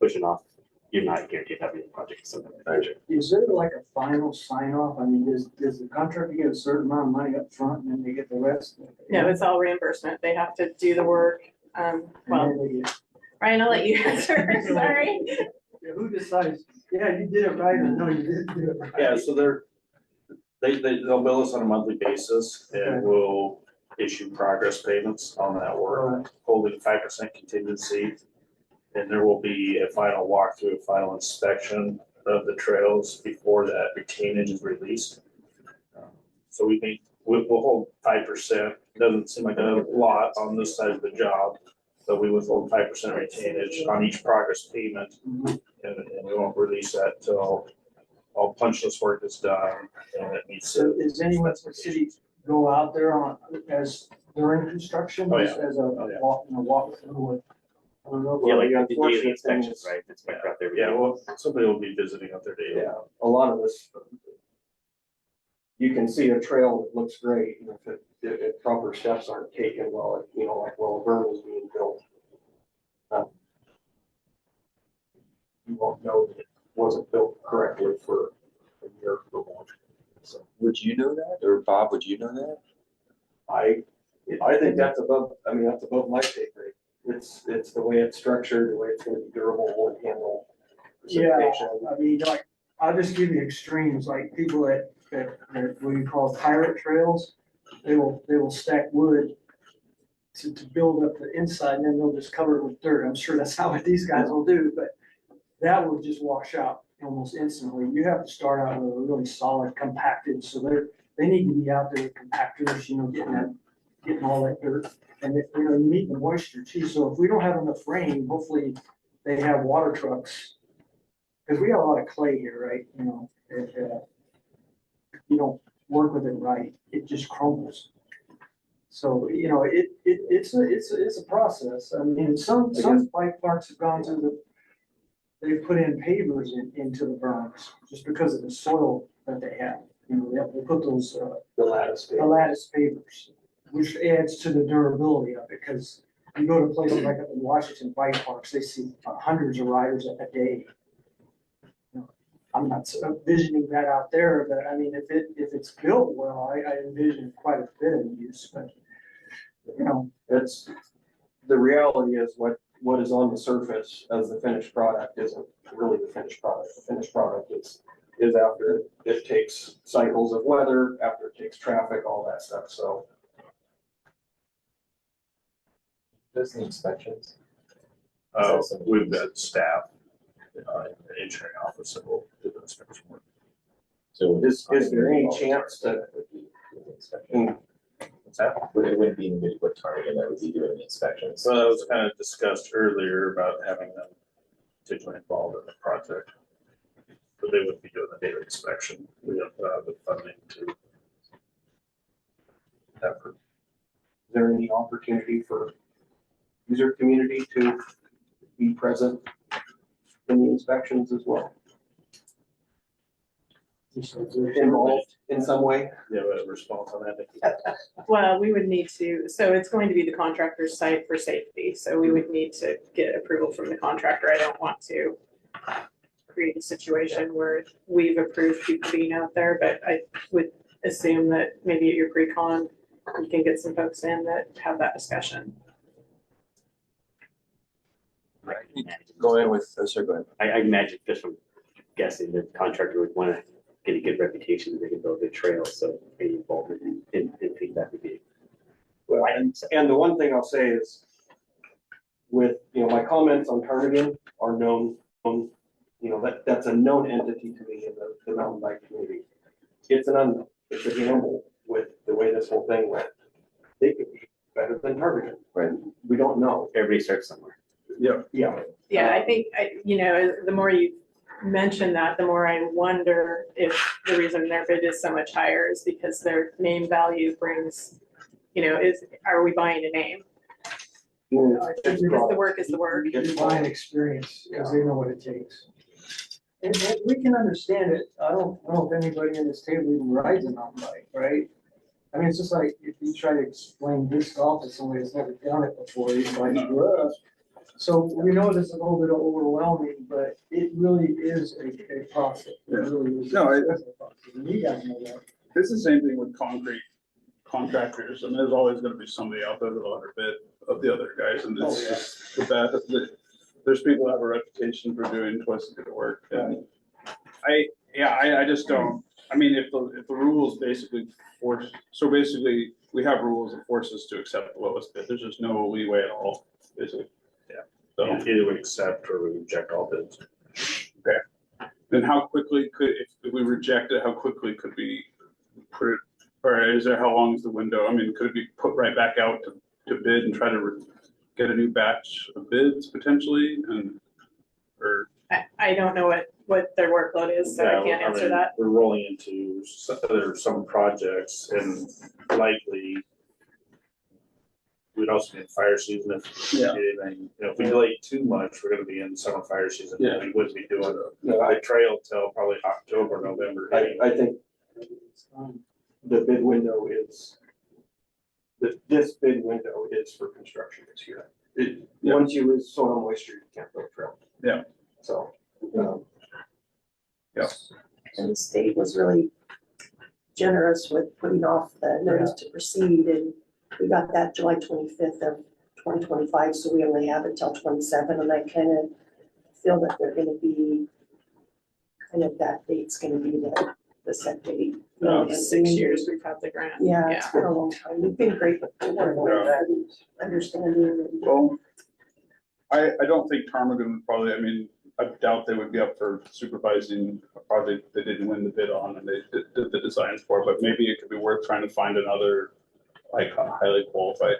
pushing off, you're not guaranteed having a project, something like that. Is there like a final sign off? I mean, does the contractor get a certain amount of money up front and then they get the rest? No, it's all reimbursement. They have to do the work. And Well, then they get- Ryan, I'll let you answer. Sorry. Yeah, who decides? Yeah, you did it right, or no, you didn't do it right? Yeah, so they'll bill us on a monthly basis, and we'll issue progress payments on that work, holding 5% contingency. And there will be a final walkthrough, a final inspection of the trails before that retainage is released. So we'll hold 5%. Doesn't seem like a lot on this side of the job, but we withhold 5% retainage on each progress payment. And we won't release that till all punch list work is done and it meets. So is anyone from the city go out there on, as during construction, Oh, yeah. as a walk through? I don't know. Yeah, like The the daily unfortunate inspections, thing right? That's right out there. Yeah, well, somebody will be visiting up there daily. Yeah, a lot of this, you can see a trail that looks great, and if proper steps aren't taken, well, like, a berm is being built. You won't know that it wasn't built correctly for a year or more. So Would you know that, or Bob, would you know that? I think that's above my pay grade. It's the way it's structured, the way it's gonna be durable and handle Yeah, precipitation. I mean, like, I'll just give you extremes, like people that what you call pirate trails, they will stack wood to build up the inside, and then they'll just cover it with dirt. I'm sure that's not what these guys will do, but that will just wash out almost instantly. You have to start out with a really solid compacted, so they need to be out there with compactors, getting all that dirt. And you need the moisture too, so if we don't have enough rain, hopefully they have water trucks. Cause we have a lot of clay here, right, if you don't work with it right, it just crumbles. So, it's a process. I mean, some bike parks have gone through they've put in pavers into the berms just because of the soil that they have. They put those, The lattice. the lattice pavers, which adds to the durability of it, because you go to places like up in Washington bike parks, they see hundreds of riders a day. I'm not envisioning that out there, but I mean, if it's built well, I envision quite a bit of use, but, It's, the reality is what is on the surface as the finished product isn't really the finished product. The finished product is after it takes cycles of weather, after it takes traffic, all that stuff, so. Does the inspections? We've got staff, in the engineering office that will do the inspection work. So Is there any chance that, It wouldn't be anybody but Ptarmigan that would be doing the inspections. So that was kind of discussed earlier about having them particularly involved in the project. But they would be doing the data inspection. We have the funding to have. Is there any opportunity for user community to be present in the inspections as well? Involved in some way? You have a response on that, Nikki? Well, we would need to, so it's going to be the contractor's site for safety, so we would need to get approval from the contractor. I don't want to create a situation where we've approved people being out there, but I would assume that maybe at your pre-con, you can get some folks in that have that discussion. Go in with, oh, sorry, go ahead. I imagine just from guessing the contractor would want to get a good reputation and they can build a good trail, so any involvement in feedback would be. Well, and the one thing I'll say is with, my comments on Ptarmigan are known, that's a known entity to me in the mountain bike community. It's an unknown, it's a gamble with the way this whole thing went. They could be better than Ptarmigan, right? We don't know. Everybody starts somewhere. Yeah. Yeah, I think, the more you mention that, the more I wonder if the reason their bid is so much higher is because their name value brings, are we buying a name? Because the work is the work. You're buying experience, because they know what it takes. And we can understand it. I don't know if anybody in this table even rides a mountain bike, right? I mean, it's just like if you try to explain disc golf to somebody that's never done it before, you're like, "Ugh." So we know this is a little bit overwhelming, but it really is a process. It really is. No, It's a process, and you guys know that. It's the same thing with concrete contractors, and there's always gonna be somebody out there that'll underbid of the other guys, and it's just the bad, there's people that have a reputation for doing twice as good work, and I just don't, I mean, if the rules basically force, so basically, we have rules that force us to accept the lowest bid, there's just no leeway at all, basically. So, Either we accept or we reject all bids. okay. Then how quickly if we reject it, how quickly could we put it, or is there, how long is the window? I mean, could it be put right back out to bid and try to get a new batch of bids potentially or? I don't know what their workload is, so I can't answer that. We're rolling into some projects and likely we'd also be in fire season if we did anything, if we delay too much, we're gonna be in summer fire season. Yeah. We wouldn't be doing the trail till probably October, November. I think the bid window is, this bid window is for construction this year. Once you lose soil moisture, you can't build trail. Yeah. So. Yeah. And the state was really generous with putting off the notice to proceed, and we got that July 25th of 2025, so we only have until 27, and I kind of feel that they're gonna be, that date's gonna be the set date. In 6 years, we've had the grant. Yeah, it's been a long time. We've been great with understanding. And Well, I don't think Ptarmigan would probably, I mean, I doubt they would be up for supervising a project they didn't win the bid on and they did the designs for, but maybe it could be worth trying to find another like a highly qualified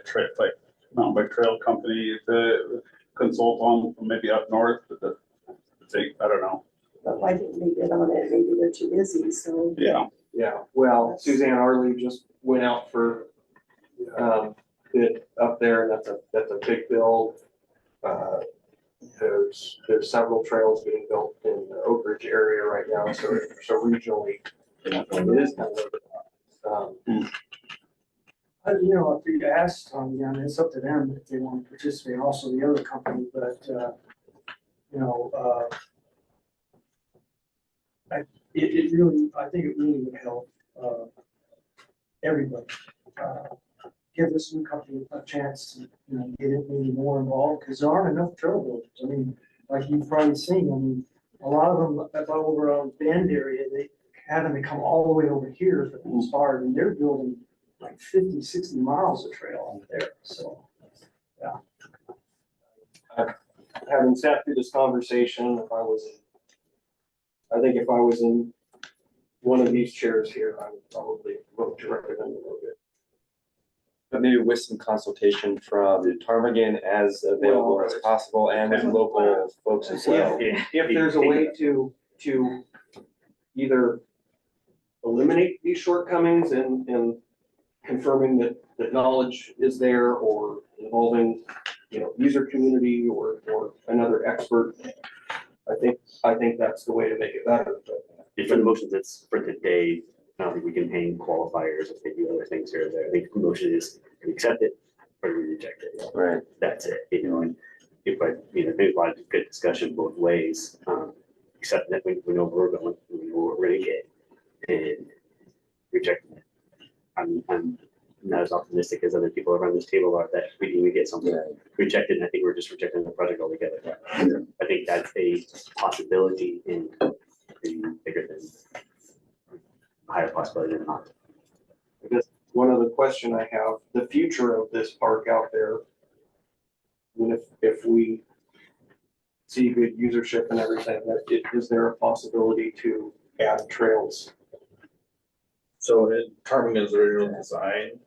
mountain bike trail company to consult on maybe up north, but I don't know. But why didn't they bid on it? Maybe they're too busy, so. Yeah. Yeah, well, Suzanne Arley just went out for bid up there, and that's a big build. There's several trails being built in the Oak Ridge area right now, so regionally, it is kind of. If you ask Tom, it's up to them if they want to participate, also the other company, but, I think it really would help, everybody. Give this new company a chance to, get it maybe more involved, because there aren't enough trail builders. I mean, like you've probably seen, a lot of them, about over on Bend area, they have them to come all the way over here for the start, and they're building like 50, 60 miles of trail on there, so, yeah. Having sat through this conversation, I think if I was in one of these chairs here, I would probably vote to recommend a little bit. But maybe with some consultation from Ptarmigan as available as possible and with local folks as well. If there's a way to either eliminate these shortcomings and confirming that knowledge is there, or involving, user community or another expert, I think that's the way to make it better. But And for the motions, it's for today. I don't think we can hang qualifiers if they do other things here or there. I think the motion is we accept it or we reject it. Right. That's it, and if there's a lot of good discussion both ways. Except that we know where we're going, we know what we're gonna get, and rejecting it. I'm not as optimistic as other people around this table are that we can get something rejected, and I think we're just rejecting the project altogether. I think that's a possibility and maybe bigger than higher possibility than not. I guess one other question I have, the future of this park out there, I mean, if we see good usership and everything, is there a possibility to add trails? So in Ptarmigan's original design,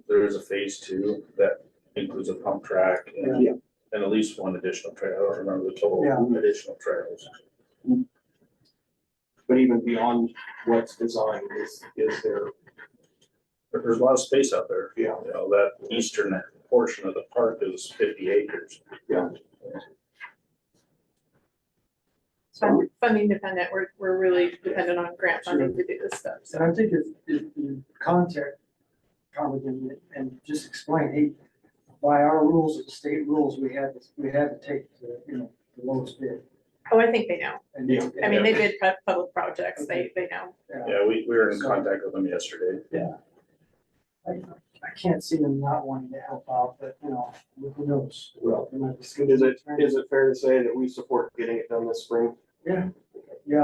there is a phase 2 that includes a pump track and at least one additional trail. I don't remember the total additional trails. But even beyond what's designed, is there? But there's a lot of space out there. Yeah. That eastern portion of the park is 50 acres. Yeah. Funding dependent, we're really dependent on grant funding to do this stuff, So so. I think if you contact Ptarmigan and just explain, hey, by our rules, the state rules, we had to take the lowest bid. Oh, I think they know. And I mean, they did public projects, they know. Yeah, we were in contact with them yesterday. I can't see them not wanting to help out, but who knows? Well, They might be Is scheduling it fair to say that we support getting it done this spring? Yeah,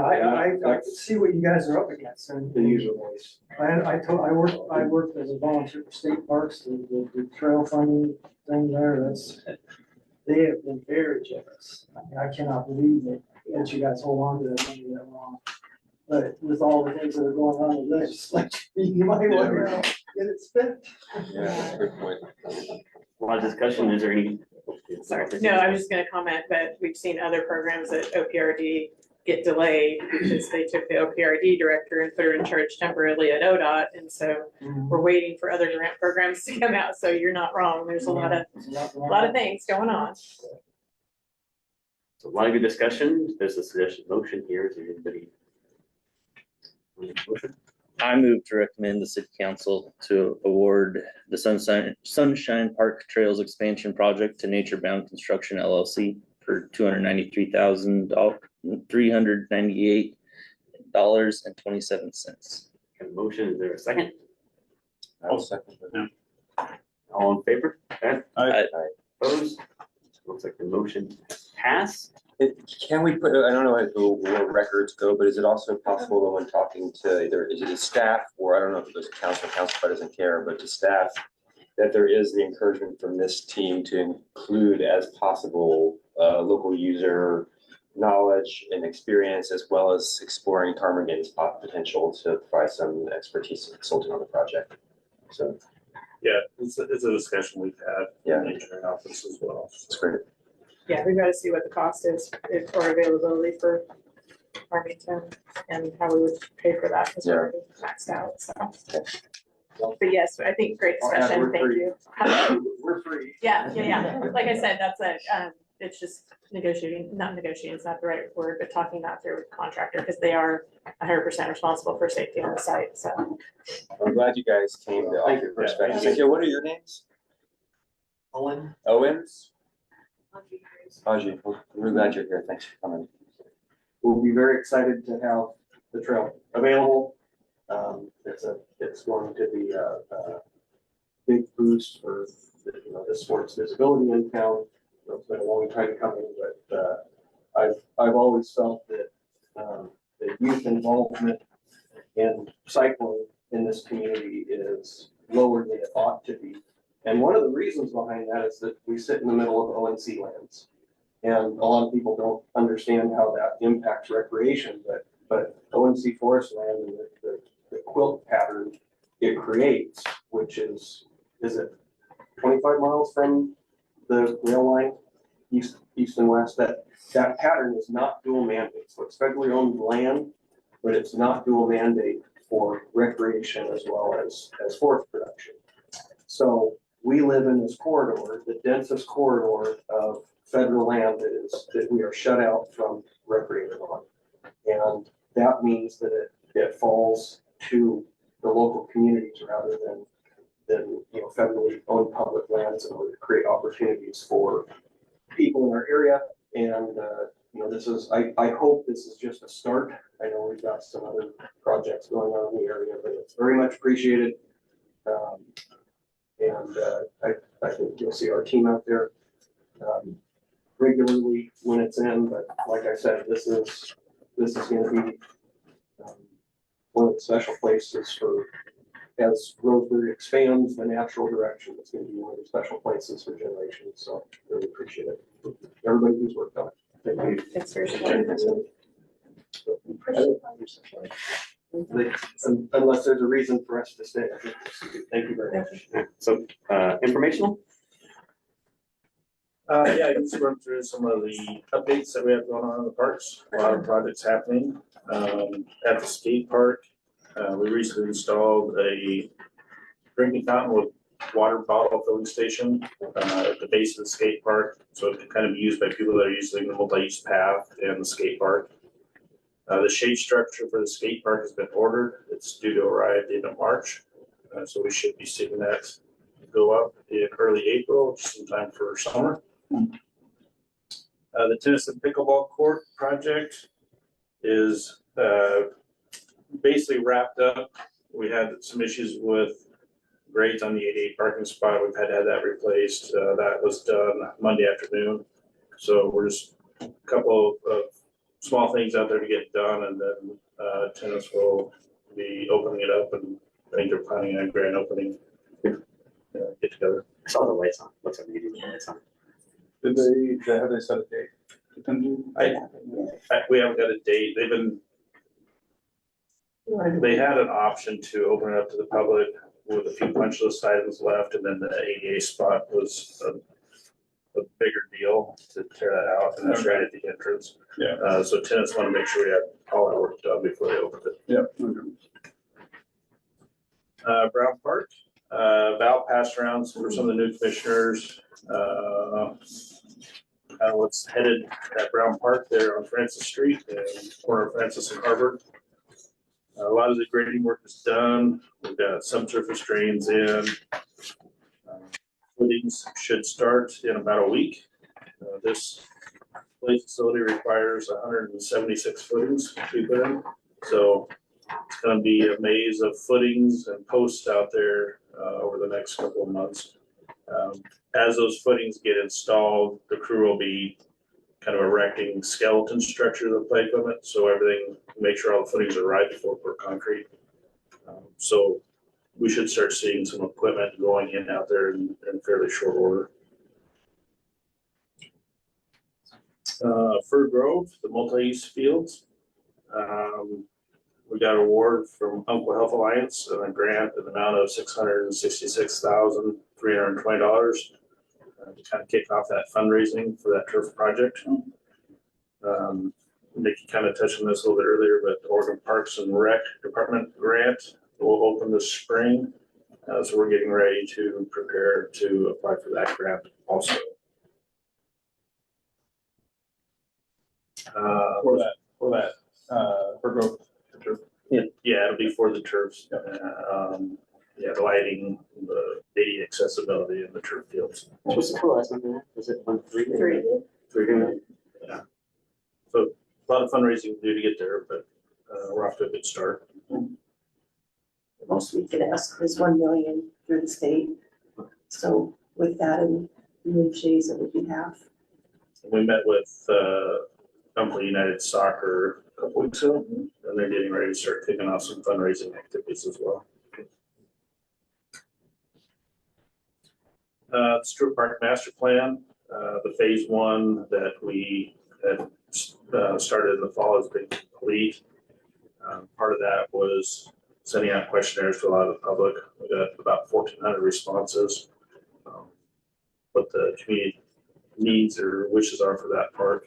I can see what you guys are up against, and The user voice. I worked as a volunteer for state parks, the trail funding thing there, they have been very generous. I mean, I cannot believe that you guys hold on to that money that long. But with all the things that are going on in the legislature, you might want to get it spent. Yeah, that's a good point. A lot of discussion, is there any? Sorry. No, I was just gonna comment that we've seen other programs at OPRD get delayed because they took the OPRD director and put her in charge temporarily at ODOT, and so we're waiting for other grant programs to come out, so you're not wrong, there's a lot of things going on. So a lot of good discussion. There's a suggestion motion here. Is there anybody? Motion? I move to recommend the city council to award the Sunshine Park Trails Expansion Project to Nature Bound Construction LLC for $293,398.27. Got a motion, is there a second? I'll second that. All in favor? Okay. Aye. Opposed? Looks like the motion passed. Can we put, I don't know where records go, but is it also possible that when talking to either, is it a staff, or I don't know if it goes to council probably doesn't care, but to staff, that there is the encouragement from this team to include as possible local user knowledge and experience, as well as exploring Ptarmigan's potential to provide some expertise and consulting on the project. So, Yeah, it's a discussion we've had Yeah. in the engineering office as well. it's great. Yeah, we've gotta see what the cost is or availability for Farmington and how we would pay for that, because we're already maxed out, so. But yes, I think great discussion, we're thank free. you. We're free. Yeah, like I said, that's it's just not negotiating, it's not the right word, but talking that through with the contractor, because they are 100% responsible for safety on the site, so. I'm glad you guys came to offer your perspective. Thank Yeah, what are your names? Owen? Owens? Audrey, we're glad you're here. Thanks for coming. We'll be very excited to have the trail available. It's going to be a big boost for the sports visibility in town. It's been a long time coming, but I've always felt that the youth involvement in cycling in this community is lower than it ought to be. And one of the reasons behind that is that we sit in the middle of ONC lands. And a lot of people don't understand how that impacts recreation, but ONC forest land and the quilt pattern it creates, which is 25 miles from the rail line, east and west. That pattern is not dual mandate. So it's federally owned land, but it's not dual mandate for recreation as well as forest production. So we live in this corridor, the densest corridor of federal land that we are shut out from recreating on. And that means that it falls to the local communities rather than federally owned public lands in order to create opportunities for people in our area. And I hope this is just a start. I know we've got some other projects going on in the area, but it's very much appreciated. I think you'll see our team out there regularly when it's in. But like I said, this is going to be one of the special places for, as Roseburg expands the natural direction, it's going to be one of the special places for generations. So really appreciate it. Everybody who's worked on it. Thank you. Thanks for your Unless there's a reason for us to stay. Thank you very much. So, informational? Yeah, I can just run through some of the updates that we have going on in the parks. A lot of projects happening. At the skate park, we recently installed a drinking fountain with water bottle filling station at the base of the skate park. So it can kind of be used by people that are using the multi-use path and the skate park. The shade structure for the skate park has been ordered. It's due to arrive at the end of March. So we should be seeing that go up in early April, just in time for summer. The tennis and pickleball court project is basically wrapped up. We had some issues with grades on the 88 parking spot. We've had to have that replaced. That was done Monday afternoon. So we're just a couple of small things out there to get done, and then tennis will be opening it up, and I think they're planning a grand opening get together. I saw the lights on. What's our meeting lights on? Have they set a date? We haven't got a date. They had an option to open it up to the public with a few punch list items left, and then the ADA spot was a bigger deal to tear that out, and that's right at the entrance. Yeah. So tenants want to make sure we have all that work done before they open it. Yep. Brown Park, Val passed around for some of the new commissioners. What's headed at Brown Park there on Francis Street and corner of Francis and Harvard. A lot of the grading work is done. We've got some surface drains in. Footings should start in about a week. This play facility requires 176 footings to be put in. So it's going to be a maze of footings and posts out there over the next couple of months. As those footings get installed, the crew will be kind of erecting skeleton structure of the play equipment. So everything, make sure all the footings are right before we pour concrete. So we should start seeing some equipment going in out there in fairly short order. Fir Grove, the multi-use fields. We got an award from Uncle Health Alliance and a grant in the amount of $666,320 to kind of kick off that fundraising for that turf project. Nikki kind of touched on this a little bit earlier, but the Oregon Parks and Rec Department grant will open this spring. So we're getting ready to prepare to apply for that grant also. For growth. Yeah, it'll be for the turfs. Yeah, the lighting, the ADA accessibility in the turf fields. What's the last number? Was it 1-3? 3. Yeah. So a lot of fundraising to do to get there, but we're off to a good start. The most we could ask is 1 million through the state. So with that and move shays, it would be half. We met with Uncle United Soccer a couple weeks ago, and they're getting ready to start kicking off some fundraising activities as well. Stewart Park Master Plan, the phase 1 that we had started in the fall has been complete. Part of that was sending out questionnaires to a lot of the public. We got about 1,400 responses. what the community needs or wishes are for that park.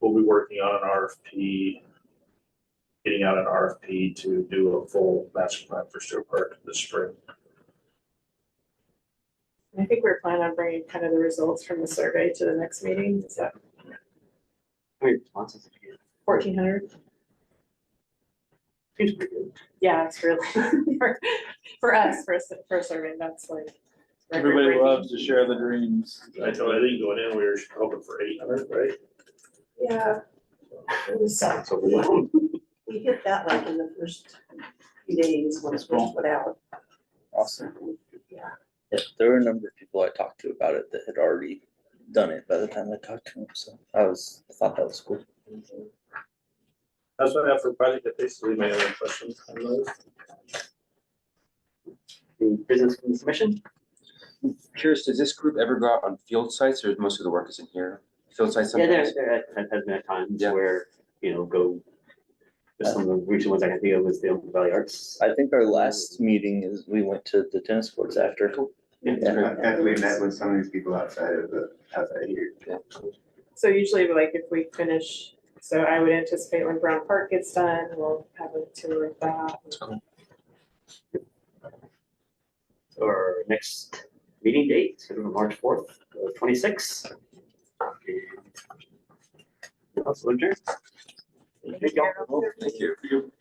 We'll be working on an RFP, getting out an RFP to do a full master plan for Stewart Park this spring. I think we're planning on bringing kind of the results from the survey to the next meeting. Is that How many responses did you get? 1,400? Seems pretty good. Yeah, it's really, for us, for a survey, that's like. Everybody record-breaking. loves to share the dreams. I think going in, we were hoping for 800, right? Yeah. It was, So we we hit that like in the first few days when it first went out. Awesome. Yeah. Yeah, there were a number of people I talked to about it that had already done it by the time I talked to them, so I thought that was cool. That's what I have for project updates. Do we may have any questions on those? Any business from the commission? Curious, does this group ever go out on field sites or most of the work is in here? Field sites Yeah, sometimes? has been at times Yeah. where, go, just some of the recent ones I can think of was the Oakland Valley Arts. I think our last meeting is, we went to the tennis courts after. Yeah. I've definitely met with some of these people outside here. So usually like if we finish, so I would anticipate when Brown Park gets done, we'll have a tour of that. Our next meeting date, is March 4th, 26th. Also adjourned. Thank you. Thank you.